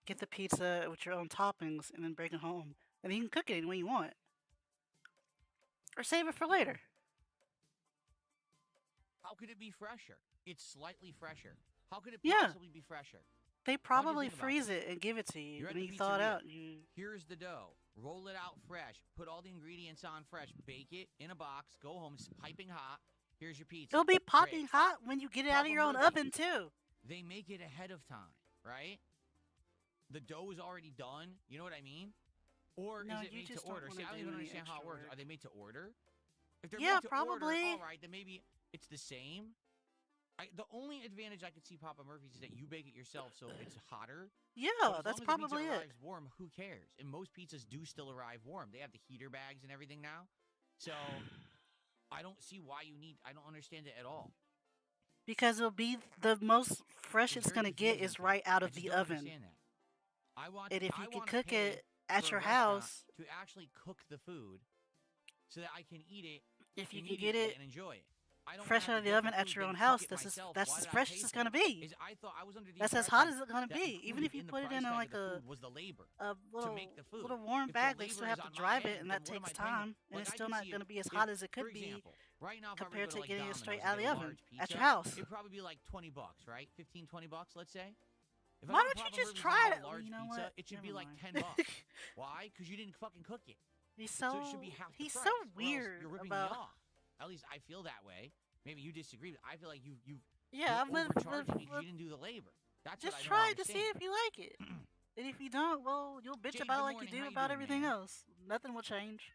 get the pizza with your own toppings, and then bring it home. And you can cook it when you want. Or save it for later. How could it be fresher? It's slightly fresher. How could it possibly be fresher? They probably freeze it and give it to you. And you thaw it out. Here's the dough. Roll it out fresh. Put all the ingredients on fresh. Bake it in a box. Go home. It's piping hot. Here's your pizza. It'll be popping hot when you get it out of your own oven, too. They make it ahead of time, right? The dough is already done. You know what I mean? Or is it made to order? See, I don't even understand how it works. Are they made to order? If they're made to probably. Order, all right, then maybe it's the same. The only advantage I could see Papa Murphy's is that you bake it yourself, so it's hotter. Yeah, that's probably it. Arrives warm, who cares? And most pizzas do still arrive warm. They have the heater bags and everything now. So I don't see why you need... I don't understand it at all. Because it'll be the most fresh it's going to get is right out of the oven. And if you can cook it at your house... To actually cook the food so that I can eat it if you can get it and enjoy it. Fresh out of the oven at your own house, that's as fresh as it's going to be. That's as hot as it's going to be. Even if you put it in like a little warm bag, they still have to drive it, and that takes time. And it's still not going to be as hot as it could be Right now, if I were compared to to go to like getting it Domino's straight and out of get the a oven large at pizza, your house. it'd probably be like $20, right? 15, $20, let's say. If Why I go to don't you Papa just Murphy's try and get it? a large You know pizza, what? it should Never be like mind. $10. Why? Because you didn't fucking cook it. he's So so it should be half the he's price. so Or else weird you're ripping me about. off. At least I feel that way. Maybe you disagree, but I feel like you're Yeah, I've overcharging me because you didn't do the labor. That's what just I don't try to see understand. if you like it. And if you don't, well, you'll bitch James, about good it like you morning. do How you about doing, everything man? else. Nothing will change.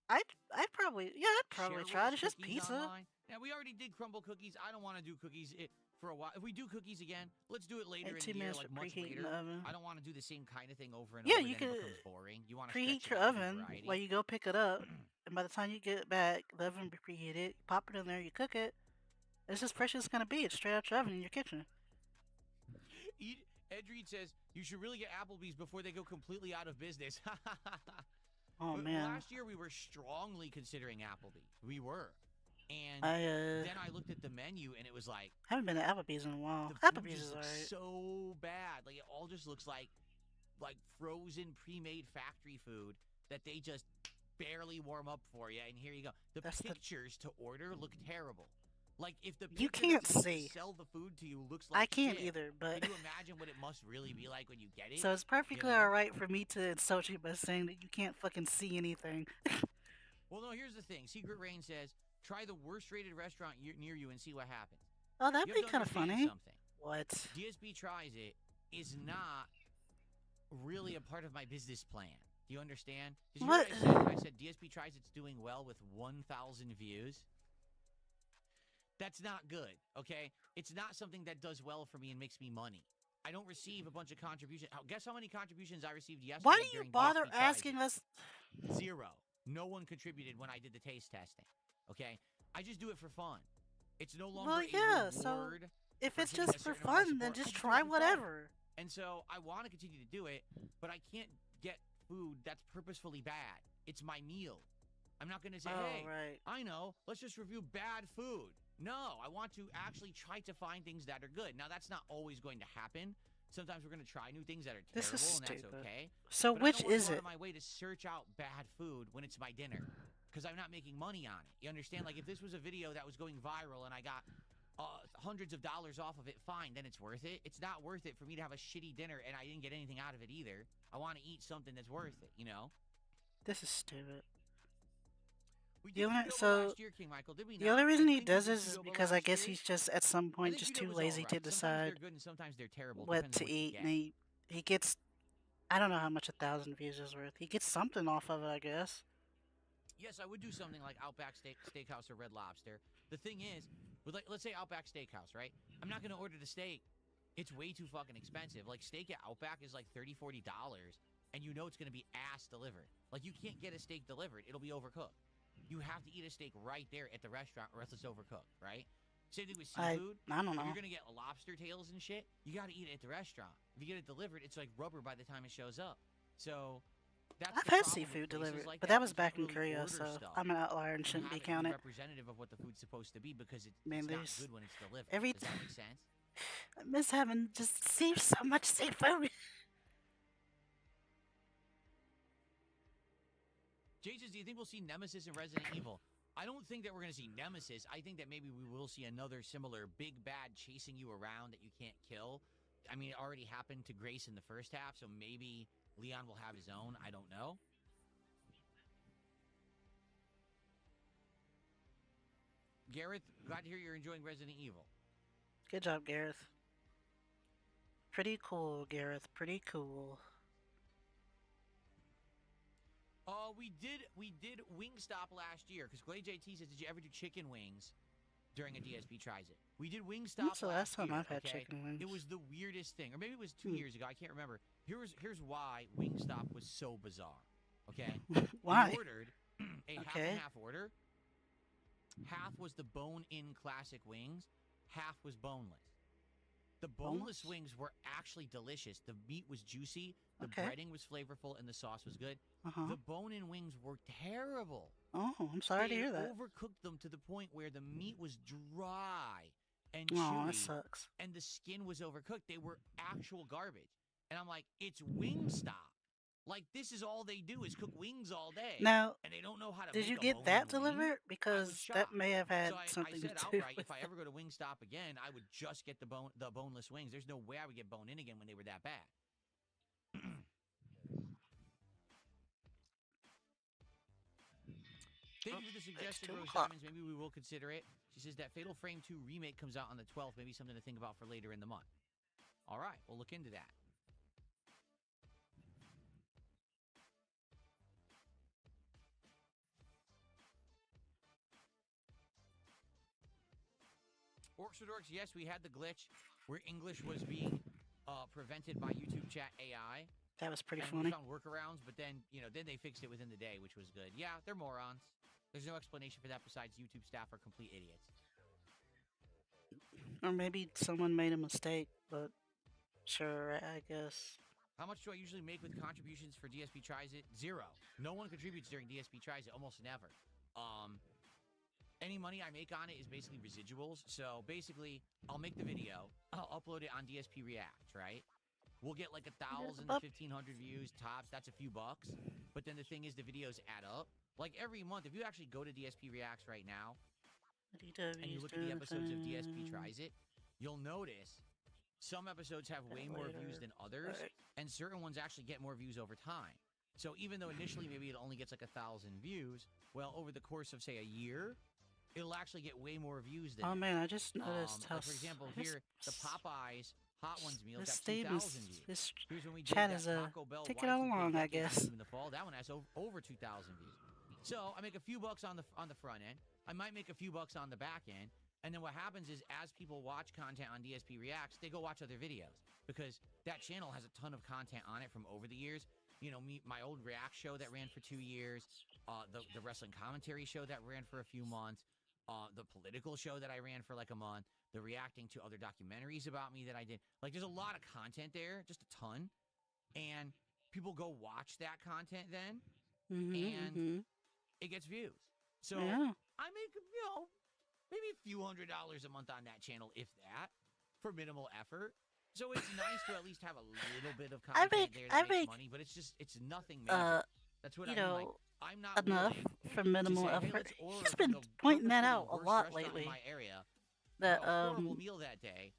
I'd probably Share try it. roast It's just cookies pizza. online. Now we already did crumble cookies. I don't want to do cookies for a while. If we do cookies again, let's do it later And in 2 the year, minutes like for much preheating the later. oven. I don't want to do the same kind of thing over and Yeah, over. you Then it could becomes boring. You want to stretch preheat it your out and do oven variety. while you go pick it up. And by the time you get back, the oven be preheated. You pop it in there, you cook it. It's as fresh as it's gonna be. It's straight out your oven in your kitchen. Ed Reed says you should really get Applebee's before they go completely out of business. Oh But man. last year we were strongly considering Applebee's. We were. And I then I looked at the menu and it was like haven't been to Applebee's in a while. the food Applebee's just is looks alright. so bad. Like it all just looks like frozen pre-made factory food that they just barely warm up for you. And here you go. The pictures to order look terrible. Like if the You picture can't that's supposed see. to sell the food to you looks like I can't shit, either, but can you imagine what it must really be like when you get it? so it's perfectly You know? alright for me to insult you by saying that you can't fucking see anything. Well, no, here's the thing. Secret Rain says, try the worst rated restaurant near you and see what happens. Oh, that'd You be have to kind of understand funny. something. What? DSP Tries It is not really a part of my business plan. Do you understand? Did you hear what I said? DSP Tries It's doing well with 1,000 views. That's not good, okay? It's not something that does well for me and makes me money. I don't receive a bunch of contributions. Guess how many contributions I received yesterday? Why do you bother asking us? 0. No one contributed when I did the taste testing, okay? I just do it for fun. It's no longer Well, a yeah, reward. so if it's getting just a for certain amount of fun, then support. just I try do it for fun. whatever. And so I want to continue to do it, but I can't get food that's purposefully bad. It's my meal. I'm not going to say, hey, right. I know, let's just review bad food. No, I want to actually try to find things that are good. Now, that's not always going to happen. Sometimes we're going to try new things that are terrible, and that's okay. So but which I don't is go it? out of my way to search out bad food when it's my dinner, because I'm not making money on it. You understand? Like if this was a video that was going viral and I got hundreds of dollars off of it, fine, then it's worth it. It's not worth it for me to have a shitty dinner and I didn't get anything out of it either. I want to eat something that's worth it, you know? This is stupid. We did last year, King Michael, did we not? The only reason he does this is because I guess he's just at some point just too lazy to decide sometimes they're good and sometimes they're terrible, what to eat. And he gets, I don't know how much 1,000 views is worth. He gets something off of it, I guess. Yes, I would do something like Outback Steakhouse or Red Lobster. The thing is, with let's say Outback Steakhouse, right? I'm not going to order the steak. It's way too fucking expensive. Like steak at Outback is like $30, $40, and you know it's going to be ass delivered. Like you can't get a steak delivered. It'll be overcooked. You have to eat a steak right there at the restaurant or else it's overcooked, right? Same thing with seafood. I don't know. If you're going to get lobster tails and shit, you got to eat it at the restaurant. If you get it delivered, it's like rubber by the time it shows up. So I've had seafood delivered, like but that was back in Korea, so I'm an outlier and shouldn't be counted. Representative of what the food's supposed to be because it's not good when it's delivered. Does that make sense? I miss having just so much seafood. Jason, do you think we'll see Nemesis in Resident Evil? I don't think that we're going to see Nemesis. I think that maybe we will see another similar big bad chasing you around that you can't kill. I mean, it already happened to Grace in the first half, so maybe Leon will have his own. I don't know. Gareth, glad to hear you're enjoying Resident Evil. Good job, Gareth. Pretty cool, Gareth. Pretty cool. We did Wingstop last year because Clay JT says, "Did you ever do chicken wings during a DSP Tries It?" We did Wingstop. That's the last time I've had chicken wings. It was the weirdest thing, or maybe it was 2 years ago. I can't remember. Here's why Wingstop was so bizarre. Okay, why? We ordered a half and half order. Half was the bone-in classic wings. Half was boneless. The boneless wings were actually delicious. The meat was juicy, the breading was flavorful, and the sauce was good. The bone-in wings were terrible. Oh, I'm sorry to hear that. They overcooked them to the point where the meat was dry and chewy. Oh, that sucks. And the skin was overcooked. They were actual garbage. And I'm like, it's Wingstop. Like, this is all they do is cook wings all day. Now, and they don't know how to did make you a get bone-in that wing? delivered? Because that may have had something to do outright, with if I ever go to Wingstop again, I would just get the boneless wings. There's no way I would get bone-in again when they were that bad. Thank you for the suggestion, Rose Diamonds. Maybe we will consider it. She says that Fatal Frame 2 remake comes out on the 12th. Maybe something to think about for later in the month. All right, we'll look into that. Orcs with Orcs, yes, we had the glitch where English was being prevented by YouTube chat AI. That was pretty funny. We found workarounds, but then, then they fixed it within the day, which was good. Yeah, they're morons. There's no explanation for that besides YouTube staff are complete idiots. Or maybe someone made a mistake, but sure, I guess. How much do I usually make with contributions for DSP Tries It? 0. No one contributes during DSP Tries It, almost never. Any money I make on it is basically residuals. So basically, I'll make the video, I'll upload it on DSP React, right? We'll get like 1,000 to 1,500 views tops. That's a few bucks. But then the thing is, the videos add up. Like every month, if you actually go to DSP Reacts right now, and you look at the episodes of DSP Tries It, you'll notice some episodes have way more views than others, and certain ones actually get more views over time. So even though initially maybe it only gets like 1,000 views, well, over the course of, say, a year, it'll actually get way more views than. Oh man, I just noticed how. Like for example, here the Popeyes Hot Ones meal got 2,000 views. This Here's when we chat did is Taco Bell taking it along, I guess. In the fall, that one has over 2,000 views. So I make a few bucks on the front end. I might make a few bucks on the back end. And then what happens is, as people watch content on DSP Reacts, they go watch other videos because that channel has a ton of content on it from over the years. You know, my old React show that ran for 2 years, the wrestling commentary show that ran for a few months, the political show that I ran for like a month, the reacting to other documentaries about me that I did. Like, there's a lot of content there, just a ton. And people go watch that content then, and it gets views. So I make, maybe a few $100s a month on that channel, if that, for minimal effort. So it's nice to at least have a little bit of content there that makes money, but it's nothing major. That's what I mean. Like, I'm not enough for minimal say, effort. Hey, he's been pointing that out a lot lately. In my area, that a horrible meal that day,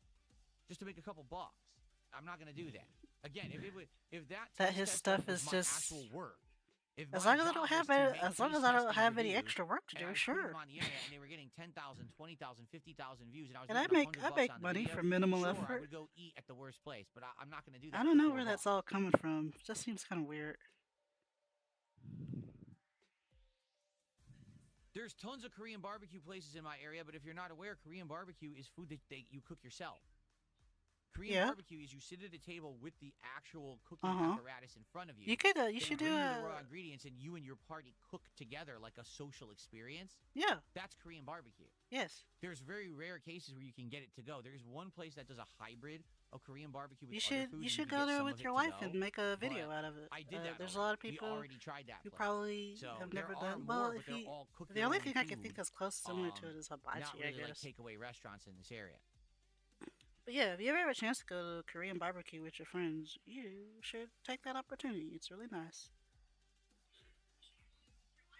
just to make a couple bucks. I'm not going to do that. Again, if that his stuff is just actual work. As long as I don't have any extra work to do, sure. On the internet and they were getting 10,000, 20,000, 50,000 views, and I make money for minimal effort. I would go eat at the worst place, but I'm not going to do that. I don't know where that's all coming from. It just seems kind of weird. There's tons of Korean barbecue places in my area, but if you're not aware, Korean barbecue is food that you cook yourself. Korean barbecue is you sit at a table with the actual cooking apparatus in front of you. You should do the raw ingredients, and you and your party cook together like a social experience. Yeah. That's Korean barbecue. Yes. There's very rare cases where you can get it to go. There's one place that does a hybrid of Korean barbecue with other food. You should go there with your wife and make a video out of it. I did that. There's a lot of people we already tried that who probably have never done. Well, the only thing I can think is close similar to it is hibachi, not really I guess. Like takeaway restaurants in this area. But yeah, if you ever have a chance to go to Korean barbecue with your friends, you should take that opportunity. It's really nice.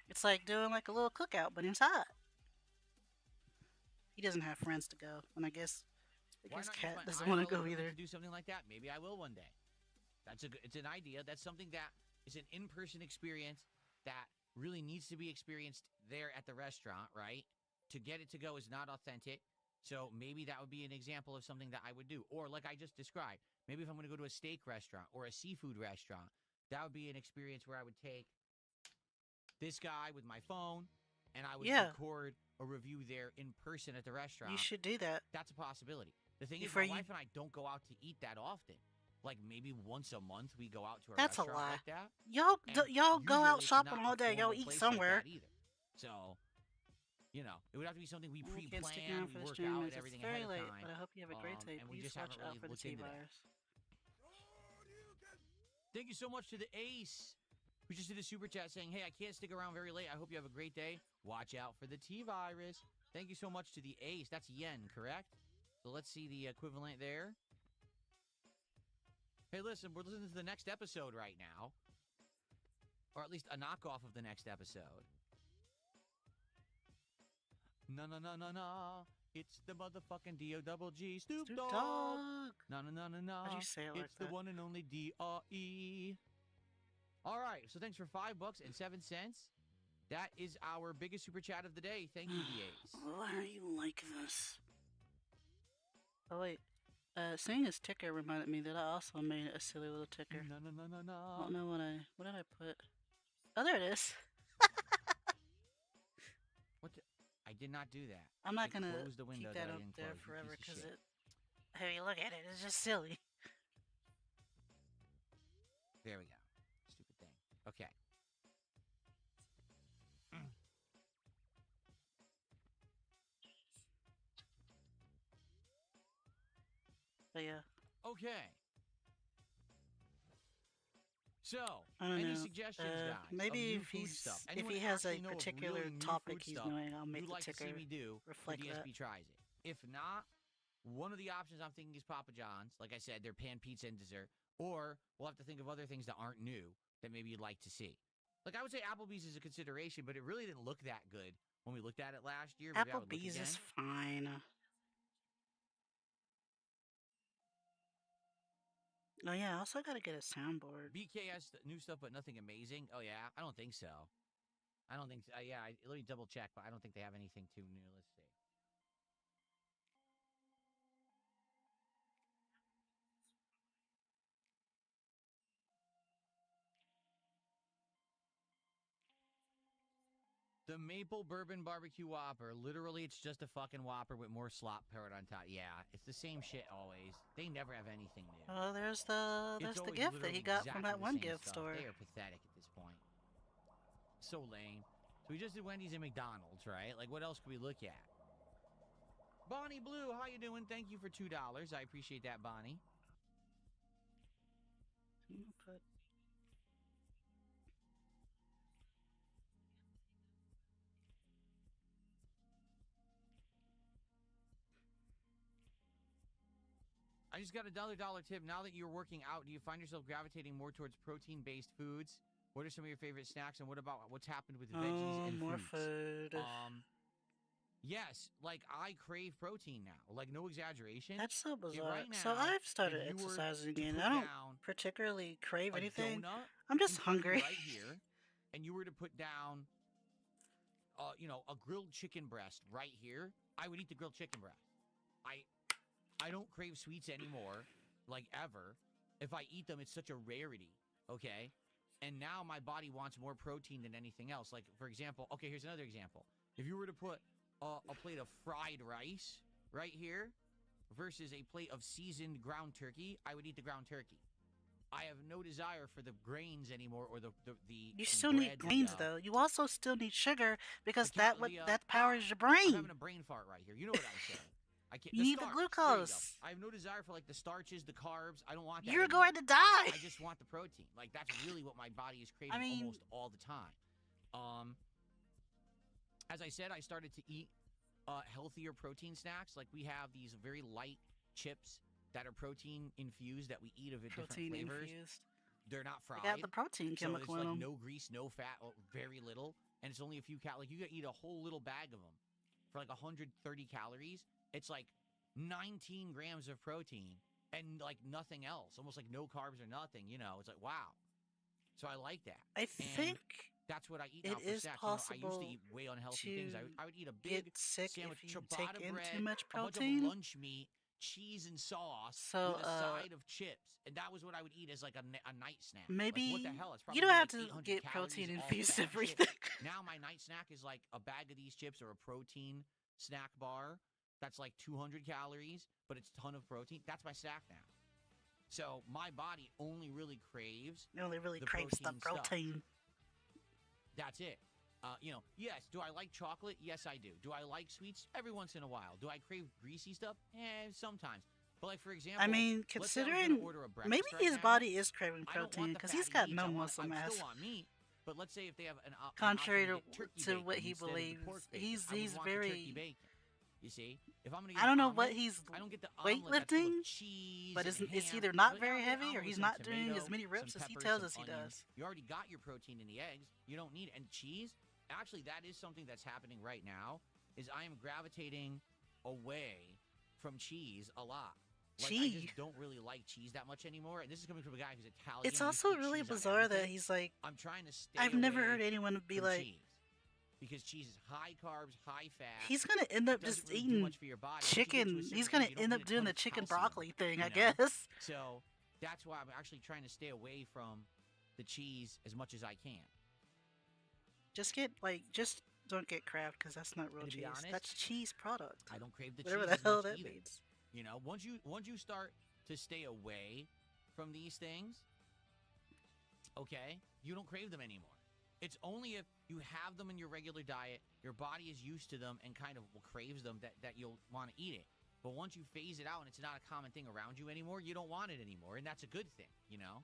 It's like doing like a little cookout, but inside. He doesn't have friends to go, and I guess Cat doesn't want to go either. To do something like that, maybe I will one day. It's an idea. That's something that is an in-person experience that really needs to be experienced there at the restaurant, right? To get it to go is not authentic. So maybe that would be an example of something that I would do. Or like I just described, maybe if I'm going to go to a steak restaurant or a seafood restaurant, that would be an experience where I would take this guy with my phone and I would record a review there in person at the restaurant. You should do that. That's a possibility. The thing is, my wife and I don't go out to eat that often. Like maybe once a month we go out to a restaurant like that. Y'all go out shopping all day. Y'all eat somewhere. Like so, you know, it would have to be something we pre-plan, we work out and everything ahead of time. But I hope you have a great day. And we Please just haven't watch really out for the looked into that. T-virus. Thank you so much to the Ace, who just did a super chat saying, hey, I can't stick around very late. I hope you have a great day. Watch out for the T-virus. Thank you so much to the Ace. That's yen, correct? So let's see the equivalent there. Hey, listen, we're listening to the next episode right now. or at least a knockoff of the next episode. No, no, no, no, no. It's the motherfucking D-O-double-G Snoop Dogg. No, no, no, no, no. How'd you say it like it's the one and only D-R-E. All right, so thanks for $5.07. That is our biggest super chat of the day. Thank you, DAs. Why are you like this? Oh, wait. Seeing his ticker reminded me that I also made a silly little ticker. No, no, no, no, no. I don't know what did I put? Oh, there it is. I did not do that. I'm not gonna keep that up there forever because hey, look at it. It's just silly. There we go. Stupid thing. Okay. But yeah. Okay. So, I don't any know. suggestions, guys? Maybe if he has a particular topic he's doing, I'll make the like ticker to see me do reflect DSP that. tries it. If not, one of the options I'm thinking is Papa John's. Like I said, they're pan pizza and dessert. Or we'll have to think of other things that aren't new that maybe you'd like to see. Like I would say Applebee's is a consideration, but it really didn't look that good when we looked at it last year. Maybe Applebee's is fine. Oh yeah, I also gotta get a soundboard. BKS new stuff, but nothing amazing. Oh yeah, I don't think so. I don't think so. Yeah, let me double check, but I don't think they have anything too new. Let's see. The Maple Bourbon Barbecue Whopper. Literally, it's just a fucking Whopper with more slop poured on top. Yeah, it's the same shit always. They never have anything new. Oh, there's the gift that he got from that one gift store. They are pathetic at this point. So lame. So we just did Wendy's and McDonald's, right? Like, what else could we look at? Bonnie Blue, how you doing? Thank you for $2. I appreciate that, Bonnie. I just got a $1 tip. Now that you're working out, do you find yourself gravitating more towards protein-based foods? What are some of your favorite snacks, and what about what's happened with veggies and more fruits? food. Yes, like I crave protein now. Like no exaggeration. That's so bizarre. Right now, so I've started exercising again. I don't particularly crave anything. I'm just hungry. Right here, and you were to put down, a grilled chicken breast right here. I would eat the grilled chicken breast. I don't crave sweets anymore, like ever. If I eat them, it's such a rarity, okay? And now my body wants more protein than anything else. Like, for example, okay, here's another example. If you were to put a plate of fried rice right here versus a plate of seasoned ground turkey, I would eat the ground turkey. I have no desire for the grains anymore or the You still need grains, though. You also still need sugar because that powers your brain. I'm having a brain fart right here. You know what I'm saying. You need the glucose. I have no desire for like the starches, the carbs. I don't want that. You're going to die. I just want the protein. Like that's really what my body is craving almost all the time. As I said, I started to eat healthier protein snacks. Like we have these very light chips that are protein infused that we eat of different flavors. Infused. They're not fried. They got the protein chemical in them. No grease, no fat, very little, and it's only a few calories. Like you gotta eat a whole little bag of them for like 130 calories. It's like 19 grams of protein and like nothing else, almost like no carbs or nothing. It's like wow. So I like that. I think that's what I eat now for snacks. Possible I used to eat way unhealthy things. I would eat a big sandwich, if you ciabatta take in bread, too much protein. a bunch of lunch meat, cheese and sauce, with a side of chips, and that was what I would eat as like a night snack. Maybe like, what the hell? It's you don't have like to get protein infused everything. Now my night snack is like a bag of these chips or a protein snack bar. That's like 200 calories, but it's a ton of protein. That's my snack now. So my body only really craves. It only really craves the protein. That's it. Yes. Do I like chocolate? Yes, I do. Do I like sweets? Every once in a while. Do I crave greasy stuff? Sometimes. But like for example, considering maybe his body is craving protein because he's got no muscle mass. I still want meat. But let's say if they have contrary to what he believes, he's very You see, if I'm gonna I get don't an know what omelet, he's I don't get the omelet that's full weightlifting, of cheese but and it's ham. either not But yeah, very I'll get an heavy or omelet with he's some not doing tomato, as many some reps as he peppers, tells some us he onions. does. You already got your protein in the eggs. You don't need it. And cheese, actually, that is something that's happening right now. Is I am gravitating away from cheese a lot. Like, I Cheese. just don't really like cheese that much anymore. And this is coming from a guy who's Italian. It's Who also puts really cheese on bizarre that everything. he's like, I'm trying to stay I've away never heard anyone be from like, cheese. Because cheese is high carbs, high fat. he's gonna end up just really eating much for your body. chicken. He's gonna end up doing the chicken broccoli thing, I guess. So that's why I'm actually trying to stay away from the cheese as much as I can. Just don't get Kraft because that's not real cheese. Honest, that's cheese product. I don't crave the whatever cheese the hell as much that either. means. You know, once you start to stay away from these things, okay, you don't crave them anymore. It's only if you have them in your regular diet, your body is used to them and kind of craves them that you'll want to eat it. But once you phase it out and it's not a common thing around you anymore, you don't want it anymore, and that's a good thing, you know?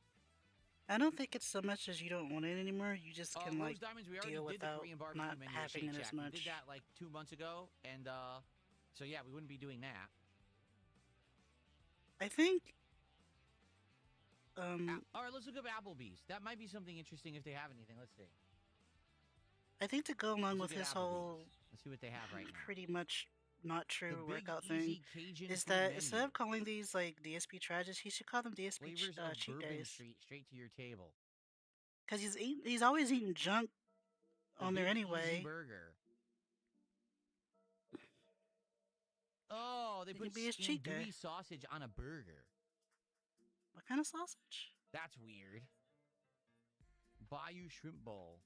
I don't think it's so much as you don't want it anymore. You just can Rose Diamonds, we already deal did the without Korean barbecue not menu at having Shake it as Shack. much. We did that like 2 months ago, and so yeah, we wouldn't be doing that. I think. All right, let's look up Applebee's. That might be something interesting if they have anything. Let's see. I think to go along with his whole, let's see what they have right now. Pretty much not true the workout Big Easy thing Cajun is food that menu. instead of calling these like DSP trages, he should call them DSP Flavors of cheat Bourbon days. Street straight to your table. Because he's always eating junk the on there Big anyway. Easy Burger. Oh, they put andouille sausage on a burger. What kind of sausage? That's weird. Bayou Shrimp Bowl.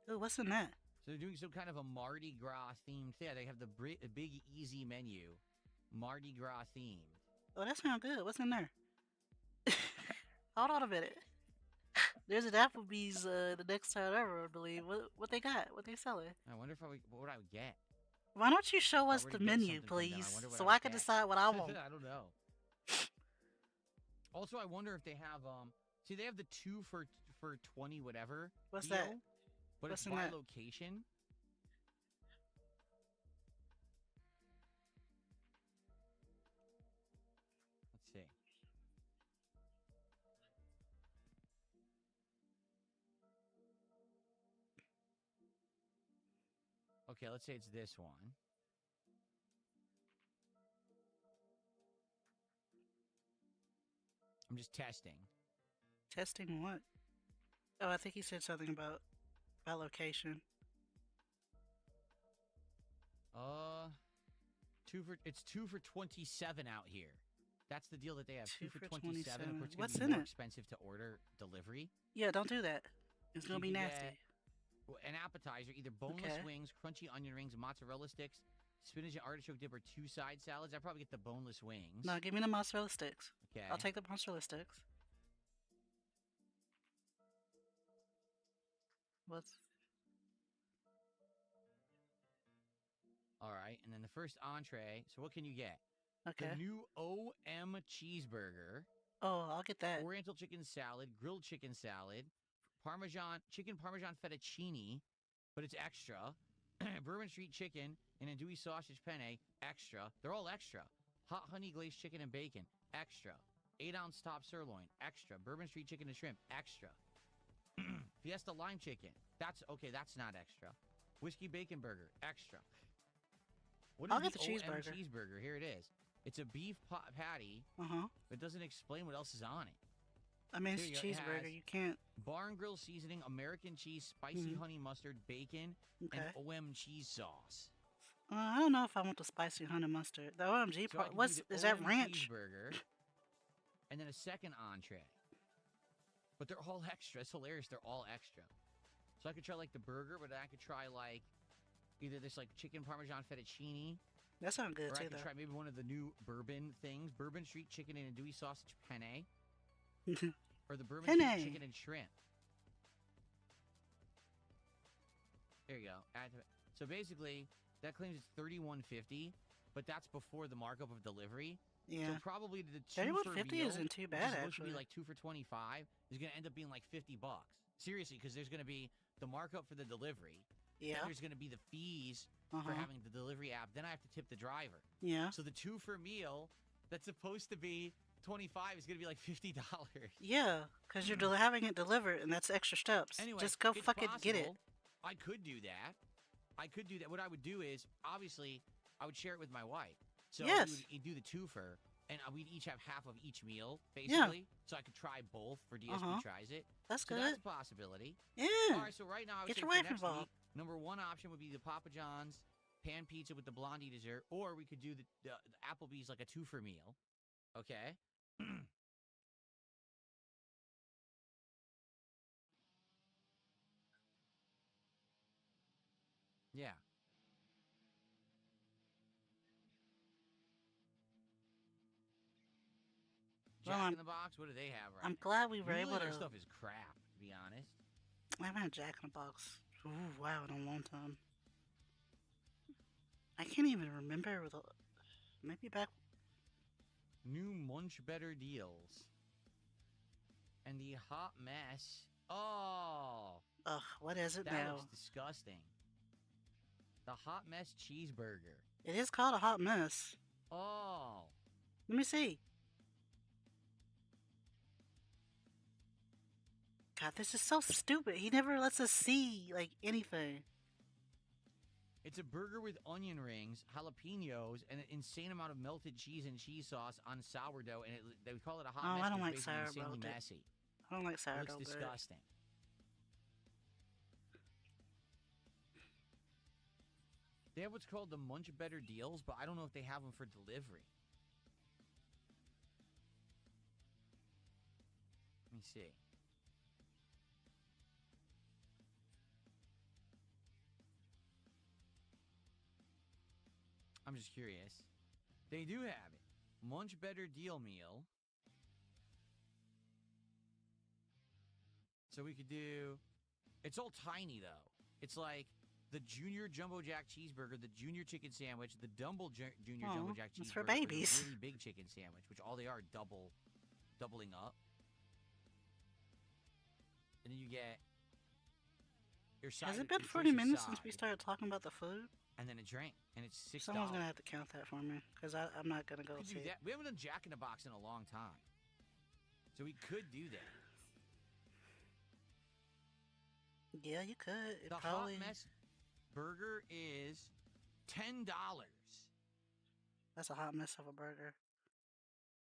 Oh, what's in that? So they're doing some kind of a Mardi Gras themed thing. They have the Big Easy menu. Mardi Gras themed. Oh, that sounds good. What's in there? Hold on a minute. There's an Applebee's the next time ever, I believe. What they got? What they selling? I wonder if what would I get? Why don't you show us the menu, please, so I can decide what I want? I don't know. Also, I wonder if they have see, they have the 2 for 20 whatever. What's deal, that? But What's it's in by that? location. Let's see. Okay, let's say it's this one. I'm just testing. Testing what? Oh, I think he said something about location. It's 2 for 27 out here. That's the deal that they have. 2 for for 27. Of course, it's What's be in more it? expensive to order delivery. Yeah, don't do that. It's gonna be nasty. An appetizer, either boneless wings, crunchy onion rings, mozzarella sticks, spinach and artichoke dip, or 2 side salads. I'd probably get the boneless wings. No, give me the mozzarella sticks. Okay. I'll take the mozzarella sticks. What's... All right, and then the first entree. So what can you get? Okay. The new OM cheeseburger. Oh, I'll get that. Oriental chicken salad, grilled chicken salad, chicken parmesan fettuccine, but it's extra. Bourbon Street chicken and andouille sausage penne, extra. They're all extra. Hot honey glazed chicken and bacon, extra. 8-ounce top sirloin, extra. Bourbon Street chicken and shrimp, extra. Fiesta lime chicken. That's not extra. Whiskey bacon burger, extra. What is I'll get the OM cheeseburger. cheeseburger? Here it is. It's a beef patty. But it doesn't explain what else is on it. I mean, it's a cheeseburger. You can't. Barn grill seasoning, American cheese, spicy honey mustard, bacon, and OM cheese sauce. I don't know if I want the spicy honey mustard. The OMG part. Is that ranch? Cheeseburger, and then a second entree. But they're all extra. It's hilarious. They're all extra. So I could try like the burger, but I could try like either this like chicken parmesan fettuccine. That sounds good or too. I could try maybe one of the new bourbon things, Bourbon Street chicken and andouille sausage penne, or the Bourbon Street chicken and shrimp. There you go. So basically, that claims it's $31.50, but that's before the markup of delivery. Yeah. So probably the 2 for $31.50 isn't too bad, supposed actually. to be like 2 for 25 is going to end up being like $50. Seriously, because there's going to be the markup for the delivery, Yeah. Then there's going to be the fees for having the delivery app. Then I have to tip the driver. Yeah. So the 2 for meal that's supposed to be $25 is going to be like $50. Yeah, because you're having it delivered, and that's extra steps. Anyway, just go it's fucking possible. get it. I could do that. What I would do is, obviously, I would share it with my wife. So yes. we would do the twofer, and we'd each have half of each meal, basically. Yeah. So I could try both for DSP Tries It. That's good. That's a possibility. Yeah. All right, so right now, I would get say your for wife next involved. week, number 1 option would be the Papa John's pan pizza with the blondie dessert, or we could do the Applebee's like a 2-for meal. Okay? Yeah. Jack in the Box, what do they have right I'm now? glad we were able to... Their stuff is crap, to be honest. I haven't had Jack in the Box. Ooh, wow, in a long time. I can't even remember. Maybe back... New Munch Better Deals. And the Hot Mess. Oh! Ugh, what is it now? That looks disgusting. The Hot Mess Cheeseburger. It is called a Hot Mess. Oh! Let me see. God, this is so stupid. He never lets us see, like, anything. It's a burger with onion rings, jalapenos, and an insane amount of melted cheese and cheese sauce on sourdough, and they call it a hot mess. I don't like sourdough. Insanely messy. I don't like sourdough. It looks disgusting. They have what's called the Munch Better Deals, but I don't know if they have them for delivery. Let me see. I'm just curious. They do have it. Munch Better Deal Meal. So we could do... It's all tiny, though. It's like the Junior Jumbo Jack Cheeseburger, the Junior Chicken Sandwich, the Junior Jumbo Jack Cheeseburger. It's for babies. The really big chicken sandwich, which all they are doubling up. And then you get your side. Has it been 40 minutes since we started talking about the food? And then a drink, and it's $6. Someone's gonna have to count that for me, because I'm not gonna go see it. We haven't done Jack in the Box in a long time, so we could do that. Yeah, you could. The Hot Mess burger is $10. That's a hot mess of a burger.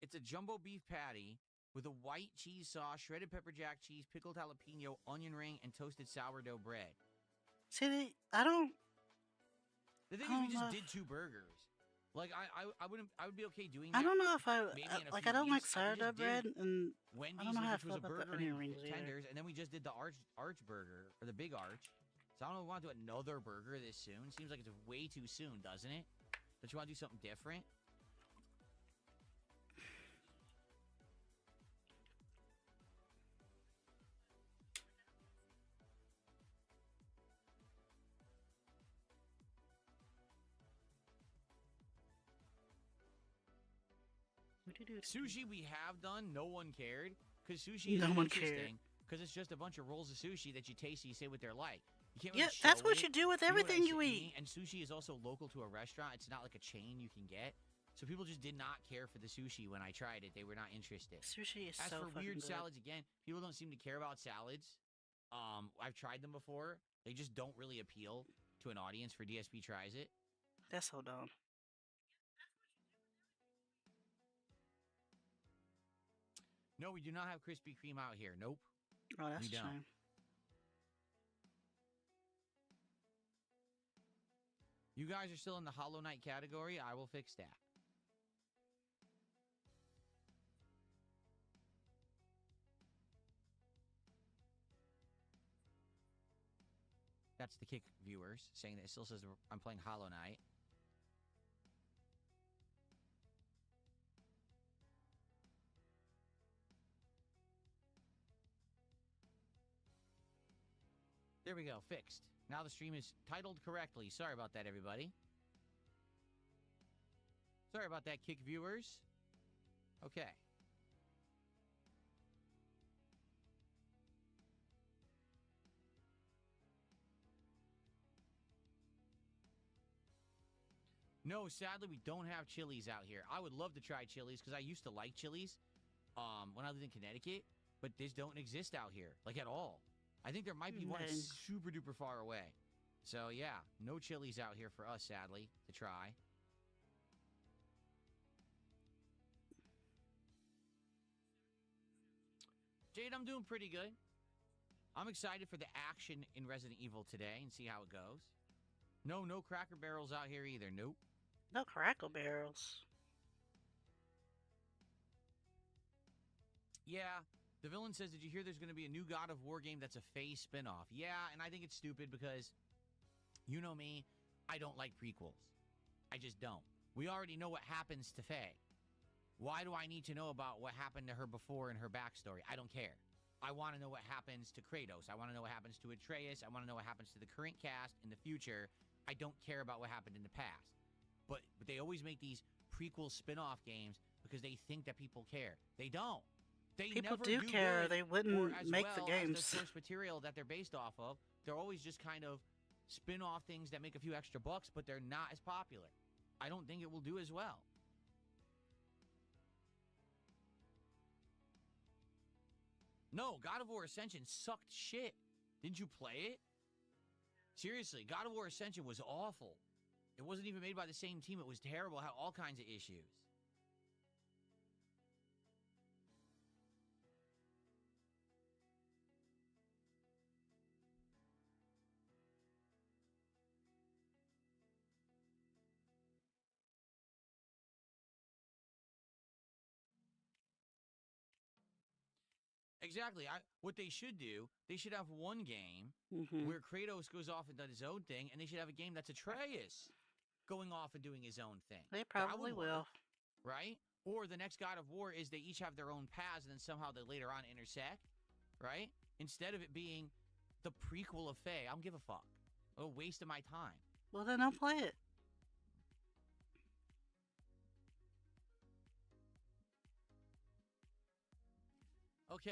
It's a jumbo beef patty with a white cheese sauce, shredded pepper jack cheese, pickled jalapeno, onion ring, and toasted sourdough bread. See, I don't... The thing is, we just did 2 burgers. Like, I would be okay doing that. I don't know if I don't like sourdough bread, and Wendy's, I don't know how I feel was a about burger the onion and rings tenders, and then we just did the arch burger, or the big arch. So I don't know if we want to do another burger this soon. Seems like it's way too soon, doesn't it? Don't you want to do something different? Sushi we have done, no one cared, because sushi is interesting, because it's just a bunch of rolls of sushi that you taste and you say what they're like. You can't really show that's what it. you do with everything you eat. And sushi is also local to a restaurant. It's not like a chain you can get. So people just did not care for the sushi when I tried it. They were not interested. Sushi is As so for weird good. salads, again, people don't seem to care about salads. I've tried them before. They just don't really appeal to an audience for DSP Tries It. That's so dumb. No, we do not have Krispy Kreme out here. Nope. Oh, that's we a don't. shame. You guys are still in the Hollow Knight category. I will fix that. That's the Kick viewers saying that it still says I'm playing Hollow Knight. There we go, fixed. Now the stream is titled correctly. Sorry about that, everybody. Sorry about that, Kick viewers. Okay. No, sadly, we don't have Chili's out here. I would love to try Chili's because I used to like Chili's when I lived in Connecticut, but these don't exist out here, like at all. I think there might be one super duper far away. So yeah, no Chili's out here for us, sadly, to try. Jade, I'm doing pretty good. I'm excited for the action in Resident Evil today and see how it goes. No Cracker Barrels out here either. Nope. No Crackle Barrels. Yeah, the villain says, did you hear there's going to be a new God of War game that's a phase spinoff? Yeah, and I think it's stupid because, you know me, I don't like prequels. I just don't. We already know what happens to Faye. Why do I need to know about what happened to her before and her backstory? I don't care. I want to know what happens to Kratos. I want to know what happens to Atreus. I want to know what happens to the current cast in the future. I don't care about what happened in the past. But they always make these prequel spin-off games because they think that people care. They don't. People do care. They wouldn't make the games. As the source material that they're based off of, they're always just kind of spin-off things that make a few extra bucks, but they're not as popular. I don't think it will do as well. No, God of War Ascension sucked shit. Didn't you play it? Seriously, God of War Ascension was awful. It wasn't even made by the same team. It was terrible. It had all kinds of issues. Exactly. What they should do, they should have one game where Kratos goes off and does his own thing, and they should have a game that's Atreus going off and doing his own thing. They probably will. Right? Or the next God of War is they each have their own paths, and then somehow they later on intersect. Right? Instead of it being the prequel of Faye, I don't give a fuck. A waste of my time. Well, then don't play it. Okay.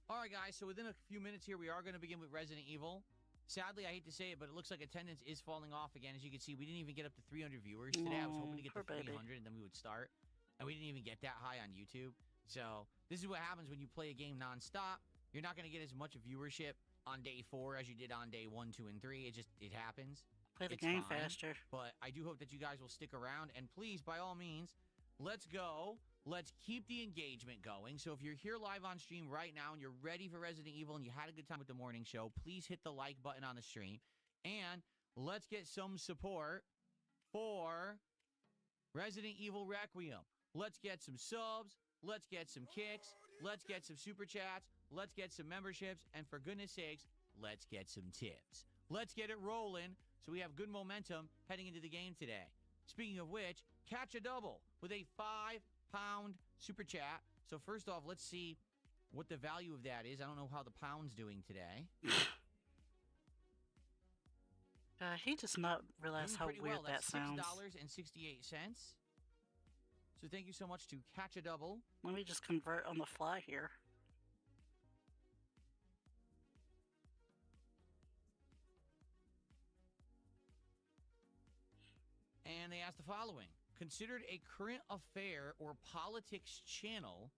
All right, guys, so within a few minutes here, we are going to begin with Resident Evil. Sadly, I hate to say it, but it looks like attendance is falling off again. As you can see, we didn't even get up to 300 viewers today. I was hoping to get to 300, and then we would start. And we didn't even get that high on YouTube. So this is what happens when you play a game nonstop. You're not going to get as much viewership on day 4 as you did on day 1, 2, and 3. It happens. Play the game faster. But I do hope that you guys will stick around. And please, by all means, let's go. Let's keep the engagement going. So if you're here live on stream right now and you're ready for Resident Evil and you had a good time with the morning show, please hit the like button on the stream. And let's get some support for Resident Evil Requiem. Let's get some subs. Let's get some kicks. Let's get some super chats. Let's get some memberships. And for goodness sakes, let's get some tips. Let's get it rolling so we have good momentum heading into the game today. Speaking of which, catch a double with a £5 super chat. So first off, let's see what the value of that is. I don't know how the pound's doing today. He does not realize how weird that sounds. $6.68. So thank you so much to Catch a Double. Let me just convert on the fly here. And they asked the following. Considered a current affair or politics channel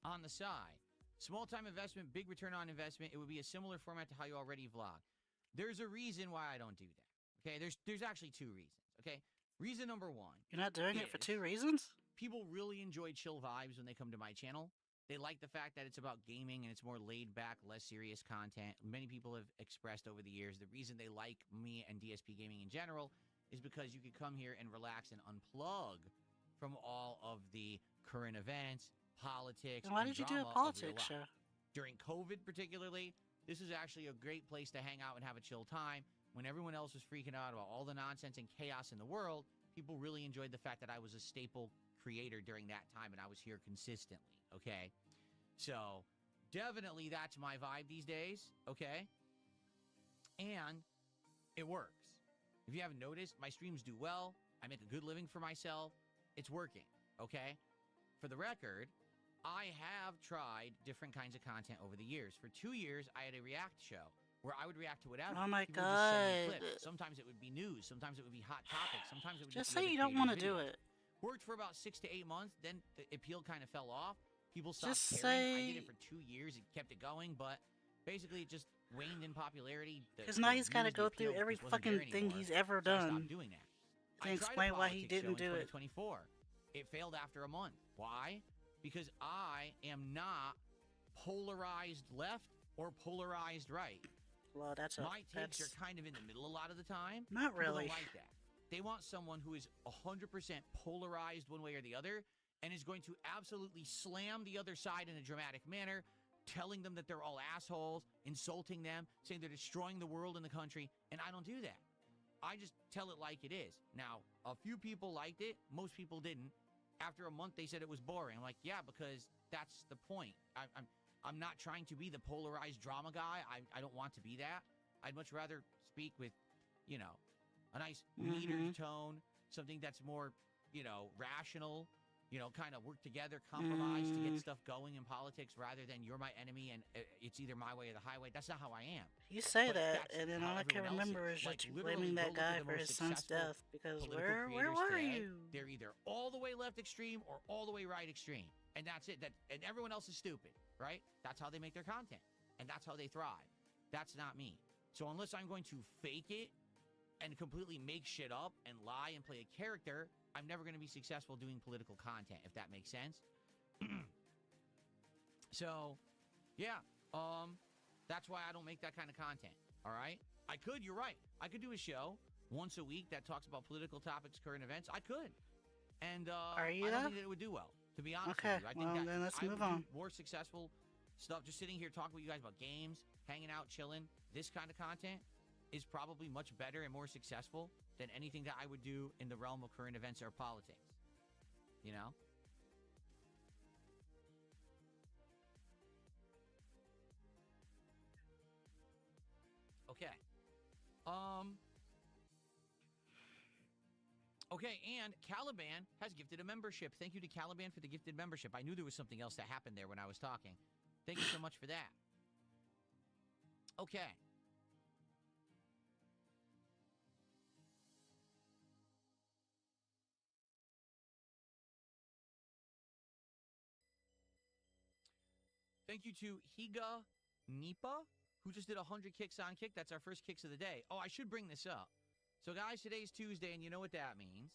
on the side. Small-time investment, big return on investment. It would be a similar format to how you already vlog. There's a reason why I don't do that. Okay, there's actually 2 reasons. Okay, reason number 1. You're not doing it for 2 reasons? People really enjoy chill vibes when they come to my channel. They like the fact that it's about gaming and it's more laid back, less serious content. Many people have expressed over the years the reason they like me and DSP gaming in general is because you can come here and relax and unplug from all of the current events, politics, and why did you do a politics show? During COVID particularly, this is actually a great place to hang out and have a chill time. When everyone else was freaking out about all the nonsense and chaos in the world, people really enjoyed the fact that I was a staple creator during that time and I was here consistently, okay? So, definitely that's my vibe these days, okay? And it works. If you haven't noticed, my streams do well. I make a good living for myself. It's working, okay? For the record, I have tried different kinds of content over the years. For 2 years, I had a React show where I would react to whatever. Oh my People would just send me god. clips. Sometimes it would be news. Sometimes it would be hot topics. Sometimes it would Just be say other you don't want to creators' do videos. it. Worked for about 6 to 8 months. Then the appeal kind of fell off. People stopped Just caring. I say. did it for 2 years. It kept it going, but basically it just waned in popularity. Because now he's got to go through every fucking thing he's ever so I done. stopped doing that. To explain why he didn't do it. 2024. It failed after a month. Why? Because I am not polarized left or polarized right. Well, my takes are kind of in the middle a lot of the time. Not really. People don't like that. They want someone who is 100% polarized one way or the other and is going to absolutely slam the other side in a dramatic manner, telling them that they're all assholes, insulting them, saying they're destroying the world and the country, and I don't do that. I just tell it like it is. Now, a few people liked it. Most people didn't. After a month, they said it was boring. I'm like, yeah, because that's the point. I'm not trying to be the polarized drama guy. I don't want to be that. I'd much rather speak with, you know, a nice metered tone, something that's more, you know, rational, you know, kind of work together, compromise to get stuff going in politics rather than you're my enemy and it's either my way or the highway. That's not how I am. You say that, and then all I can remember is just blaming that guy for his son's death. Because where were you? They're either all the way left extreme or all the way right extreme. And that's it. And everyone else is stupid, right? That's how they make their content. And that's how they thrive. That's not me. So unless I'm going to fake it and completely make shit up and lie and play a character, I'm never going to be successful doing political content, if that makes sense. So, yeah, that's why I don't make that kind of content, all right? I could, you're right. I could do a show once a week that talks about political topics, current events. I could. And I don't think that it would do well, to be honest with you. I think then let's move do on. more successful stuff, just sitting here talking with you guys about games, hanging out, chilling. This kind of content is probably much better and more successful than anything that I would do in the realm of current events or politics. You know? Okay. Okay, and Caliban has gifted a membership. Thank you to Caliban for the gifted membership. I knew there was something else that happened there when I was talking. Thank you so much for that. Okay. Thank you to Higa Nipa, who just did 100 kicks on Kick. That's our first kicks of the day. Oh, I should bring this up. So, guys, today's Tuesday, and you know what that means.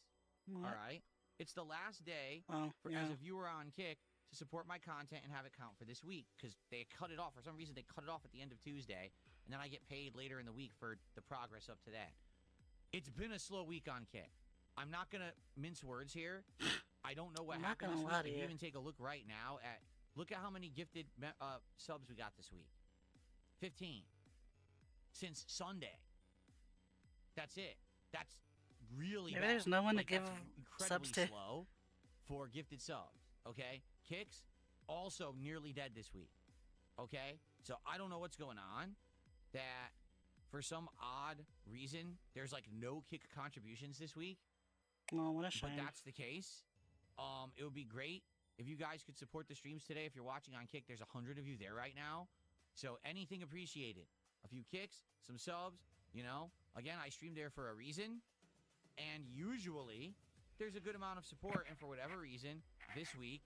What? All right? It's the last day as a viewer on Kick to support my content and have it count for this week because they cut it off. For some reason, they cut it off at the end of Tuesday, and then I get paid later in the week for the progress up to that. It's been a slow week on Kick. I'm not going to mince words here. I don't know what happened this week. If you even take a look right now at look at how many gifted subs we got this week. 15. Since Sunday. That's it. That's really Maybe bad. there's no one to give incredibly subs to. slow for gifted subs. Okay? Kicks, also nearly dead this week. Okay? So I don't know what's going on. That for some odd reason, there's like no Kick contributions this week. Oh, what a shame. But that's the case. It would be great if you guys could support the streams today. If you're watching on Kick, there's 100 of you there right now. So anything appreciated. A few kicks, some subs, you know. Again, I stream there for a reason. And usually, there's a good amount of support. And for whatever reason, this week,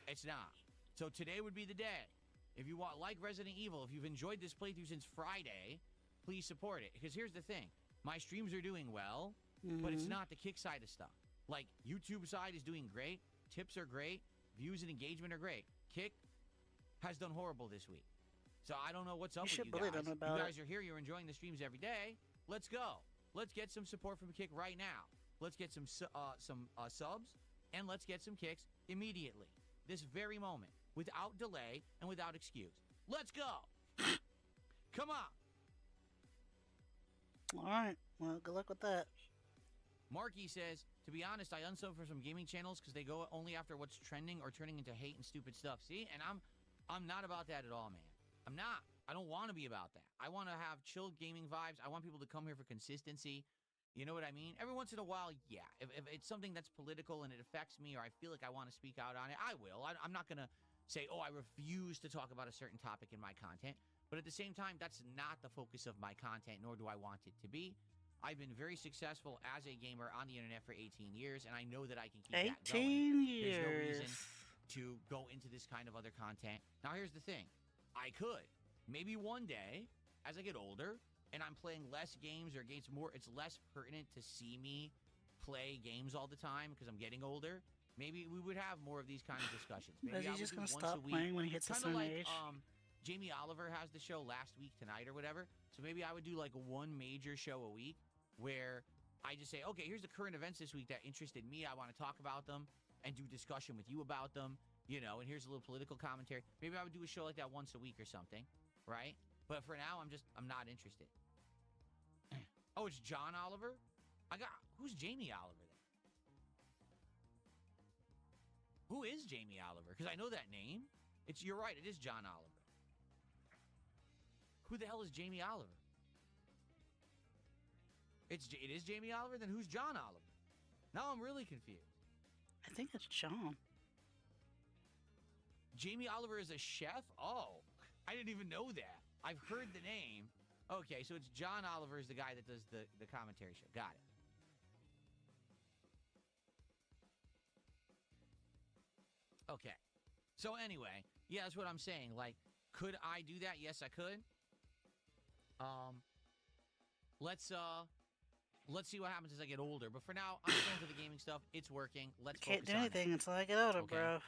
it's not. So today would be the day. If you want, like Resident Evil, if you've enjoyed this playthrough since Friday, please support it. Because here's the thing. My streams are doing well, but it's not the Kick side of stuff. Like, YouTube side is doing great. Tips are great. Views and engagement are great. Kick has done horrible this week. So I don't know what's up with you guys. You guys are here. You're enjoying the streams every day. Let's go. Let's get some support from Kick right now. Let's get some subs, and let's get some kicks immediately. This very moment. Without delay and without excuse. Let's go. Come on. All right. Well, good luck with that. Marky says, to be honest, I unsub for some gaming channels because they go only after what's trending or turning into hate and stupid stuff. See? And I'm not about that at all, man. I'm not. I don't want to be about that. I want to have chill gaming vibes. I want people to come here for consistency. You know what I mean? Every once in a while, yeah. If it's something that's political and it affects me or I feel like I want to speak out on it, I will. I'm not going to say, oh, I refuse to talk about a certain topic in my content. But at the same time, that's not the focus of my content, nor do I want it to be. I've been very successful as a gamer on the internet for 18 years, and I know that I can keep that going. 18 years. There's no reason to go into this kind of other content. Now, here's the thing. I could. Maybe one day, as I get older, and I'm playing less games or games more, it's less pertinent to see me play games all the time because I'm getting older. Maybe we would have more of these kind of discussions. Maybe Is he I would just do gonna once stop a week. playing when he hits a certain age? Jamie Oliver has the show Last Week Tonight or whatever. So maybe I would do like one major show a week where I just say, okay, here's the current events this week that interested me. I want to talk about them and do discussion with you about them, you know, and here's a little political commentary. Maybe I would do a show like that once a week or something, right? But for now, I'm not interested. Oh, it's John Oliver? Who's Jamie Oliver then? Who is Jamie Oliver? Because I know that name. You're right, it is John Oliver. Who the hell is Jamie Oliver? It is Jamie Oliver? Then who's John Oliver? Now I'm really confused. I think it's John. Jamie Oliver is a chef? Oh, I didn't even know that. I've heard the name. Okay, so it's John Oliver is the guy that does the commentary show. Got it. Okay. So anyway, yeah, that's what I'm saying. Like, could I do that? Yes, I could. Let's see what happens as I get older. But for now, I'm going for the gaming stuff. It's working. Let's focus on it. Can't do anything until I get older, bro.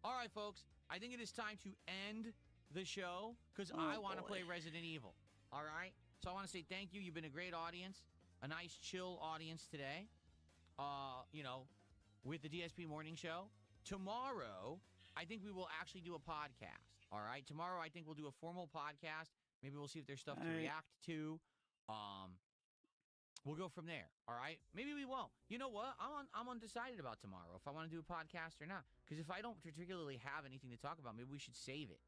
All right, folks. I think it is time to end the show because I want to play Resident Evil. All right? So I want to say thank you. You've been a great audience. A nice, chill audience today. You know, with the DSP Morning Show. Tomorrow, I think we will actually do a podcast. All right? Tomorrow, I think we'll do a formal podcast. Maybe we'll see if there's stuff to react to. We'll go from there. All right? Maybe we won't. You know what? I'm undecided about tomorrow if I want to do a podcast or not. Because if I don't particularly have anything to talk about, maybe we should save it.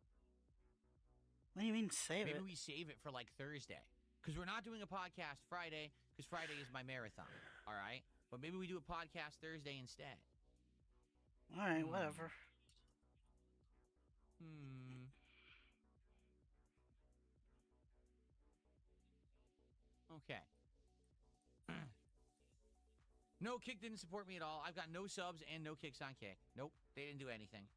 What do you mean save it? Maybe we save it for like Thursday. Because we're not doing a podcast Friday because Friday is my marathon. All right? But maybe we do a podcast Thursday instead. All right, whatever. Okay. No, Kick didn't support me at all. I've got no subs and no kicks on Kick. Nope, they didn't do anything.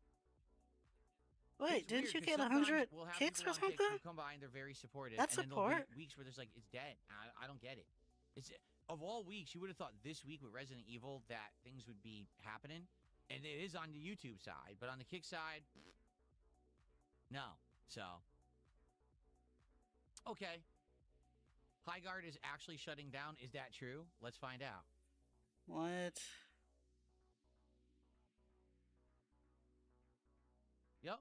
Wait, didn't you get 100 kicks or something? Who come by and they're very supportive. That's and support. Then there'll be weeks where there's like, it's dead. I don't get it. It's of all weeks, you would have thought this week with Resident Evil that things would be happening. And it is on the YouTube side. But on the Kick side, no. So, okay. Highguard is actually shutting down. Is that true? Let's find out. What? Yep.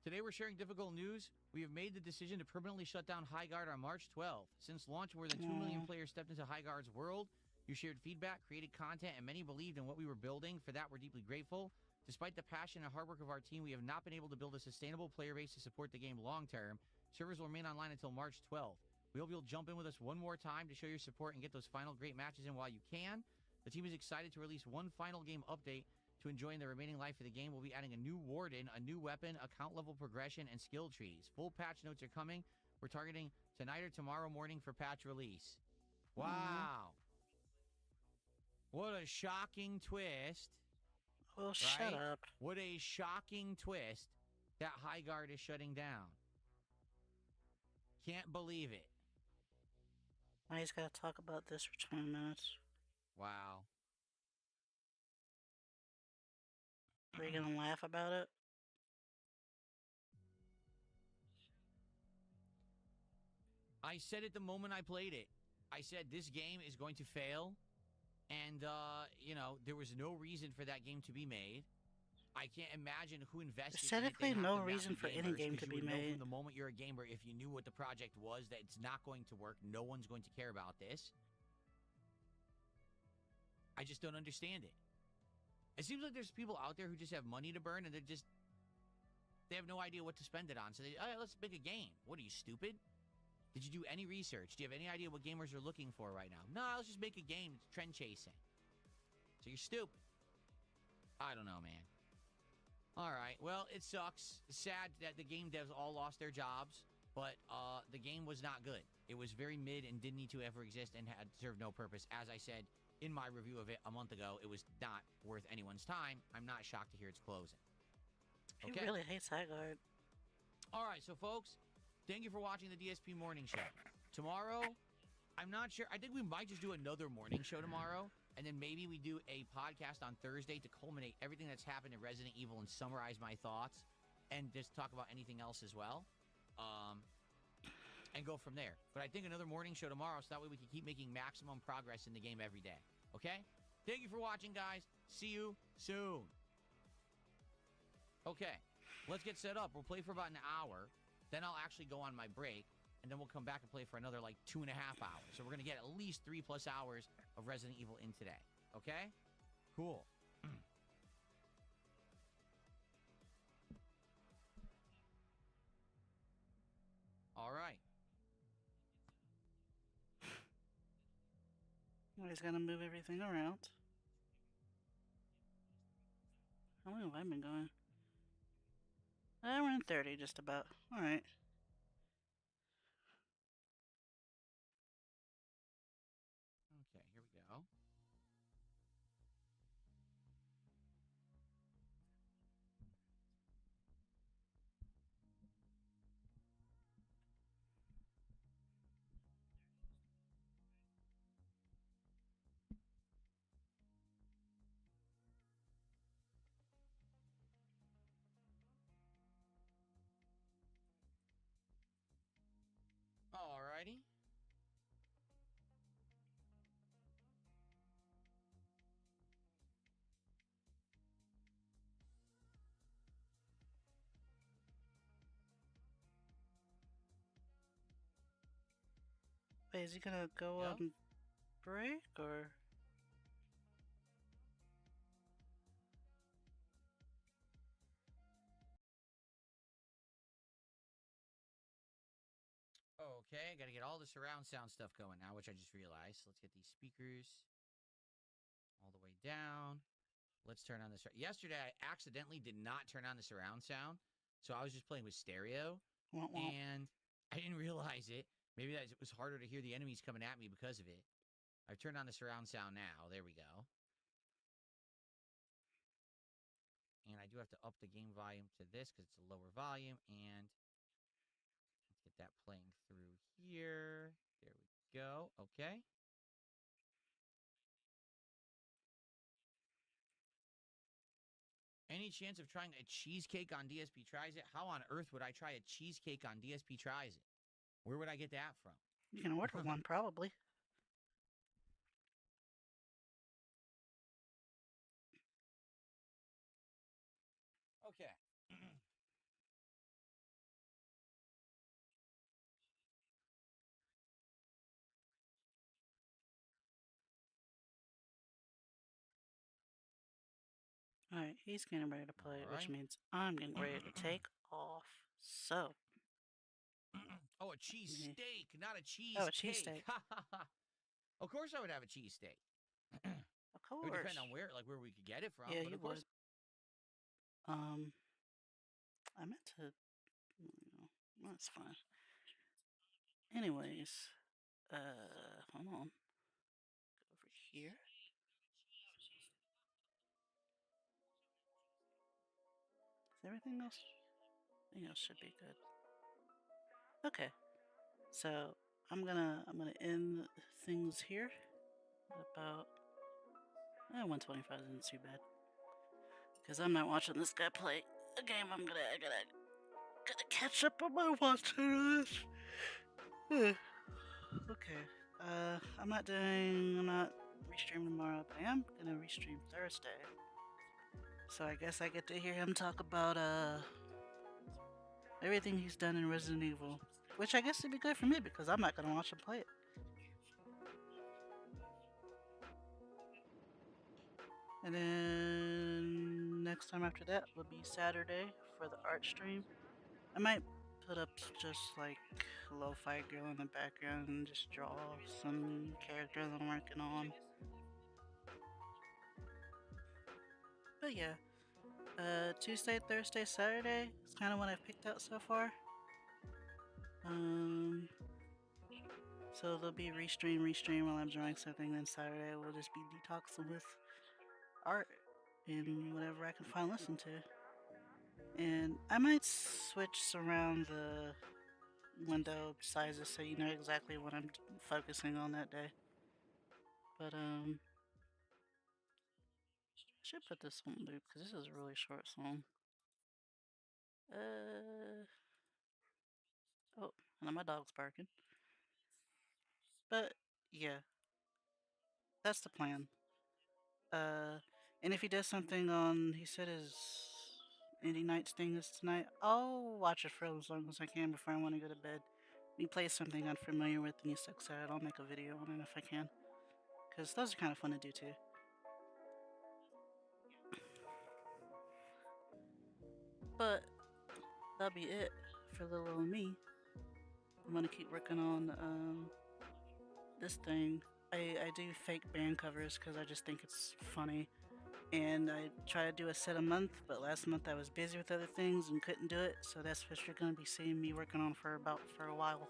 Today we're sharing difficult news. We have made the decision to permanently shut down Highguard on March 12th. Since launch, more than 2 million players stepped into Highguard's world. You shared feedback, created content, and many believed in what we were building. For that, we're deeply grateful. Despite the passion and hard work of our team, we have not been able to build a sustainable player base to support the game long term. Servers will remain online until March 12th. We hope you'll jump in with us one more time to show your support and get those final great matches in while you can. The team is excited to release one final game update to enjoy in the remaining life of the game. We'll be adding a new warden, a new weapon, account level progression, and skill trees. Full patch notes are coming. We're targeting tonight or tomorrow morning for patch release. Wow. What a shocking twist. Well, right? Shut up. What a shocking twist that Highguard is shutting down. Can't believe it. Now he's got to talk about this for 20 minutes. Wow. Are you going to laugh about it? I said it the moment I played it. I said this game is going to fail. And, you know, there was no reason for that game to be made. I can't imagine who invested in it. There's technically no reason for any game to be made. From the moment you're a gamer, if you knew what the project was, that it's not going to work, no one's going to care about this. I just don't understand it. It seems like there's people out there who just have money to burn, and they have no idea what to spend it on. So let's make a game. What are you, stupid? Did you do any research? Do you have any idea what gamers are looking for right now? No, let's just make a game. It's trend chasing. So you're stupid. I don't know, man. All right. Well, it sucks. It's sad that the game devs all lost their jobs, but the game was not good. It was very mid and didn't need to ever exist and had served no purpose. As I said in my review of it a month ago, it was not worth anyone's time. I'm not shocked to hear it's closing. He really hates Highguard. All right, so folks, thank you for watching the DSP Morning Show. Tomorrow, I'm not sure. I think we might just do another morning show tomorrow, and then maybe we do a podcast on Thursday to culminate everything that's happened in Resident Evil and summarize my thoughts and just talk about anything else as well, and go from there. But I think another morning show tomorrow, so that way we can keep making maximum progress in the game every day. Okay? Thank you for watching, guys. See you soon. Okay, let's get set up. We'll play for about an hour. Then I'll actually go on my break. And then we'll come back and play for another, like, 2.5 hours. So we're going to get at least 3+ hours of Resident Evil in today. Okay? Cool. All right. Well, he's going to move everything around. How long have I been going? We're in 30, just about. All right. Okay, here we go. All righty. Wait, is he going to go on break, or? Okay, got to get all the surround sound stuff going now, which I just realized. Let's get these speakers all the way down. Let's turn on the... Yesterday, I accidentally did not turn on the surround sound, so I was just playing with stereo, and I didn't realize it. Maybe that it was harder to hear the enemies coming at me because of it. I've turned on the surround sound now. There we go. And I do have to up the game volume to this because it's a lower volume, and let's get that playing through here. There we go. Okay. Any chance of trying a cheesecake on DSP Tries It? How on earth would I try a cheesecake on DSP Tries It? Where would I get that from? You can order one, probably. Okay. Alright, he's getting ready to play, which means I'm getting ready to take off. So. Oh, a cheesesteak, not a cheesecake. Oh, a cheesesteak. Of course I would have a cheesesteak. Of course. It would depend on where we could get it from. Yeah, but you of course. would. I meant to... that's fine. Anyways. Hold on. Go over here. Is everything else? Everything else should be good. Okay. So I'm gonna end things here at about 125 isn't too bad. Because I'm not watching this guy play a game. I gotta catch up on my watching this. Okay. I'm not restreaming tomorrow, but I am gonna restream Thursday. So I guess I get to hear him talk about everything he's done in Resident Evil. Which I guess would be good for me because I'm not gonna watch him play it. And then next time after that will be Saturday for the art stream. I might put up just like lo-fi girl in the background and just draw some characters I'm working on. But yeah, Tuesday, Thursday, Saturday. It's kind of what I've picked out so far. Um, so there'll be restream while I'm drawing something. Then Saturday will just be detoxing with art and whatever I can find listen to. And I might switch around the window sizes so you know exactly what I'm focusing on that day. But I should put this on loop because this is a really short song. Uh oh, and my dog's barking. But yeah, that's the plan. Uh, and if he does something on, he said his Indie Nights thing is tonight. I'll watch it for as long as I can before I want to go to bed. He plays something I'm familiar with and he sucks at it. I'll make a video on it if I can, because those are kind of fun to do too. But that'll be it for little old me. I'm gonna keep working on this thing. I do fake band covers because I just think it's funny. And I try to do a set a month, but last month I was busy with other things and couldn't do it, so that's what you're going to be seeing me working on for a while.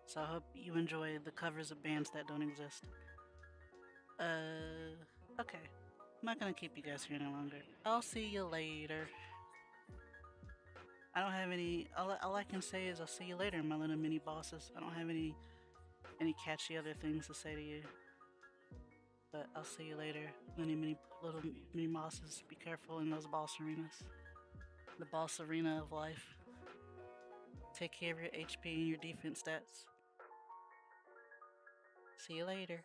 So I hope you enjoy the covers of bands that don't exist. Okay. I'm not going to keep you guys here any longer. I'll see you later. I don't have any. All I can say is I'll see you later, my little mini bosses. I don't have any catchy other things to say to you. But I'll see you later, little mini bosses. Be careful in those boss arenas. The boss arena of life. Take care of your HP and your defense stats. See you later.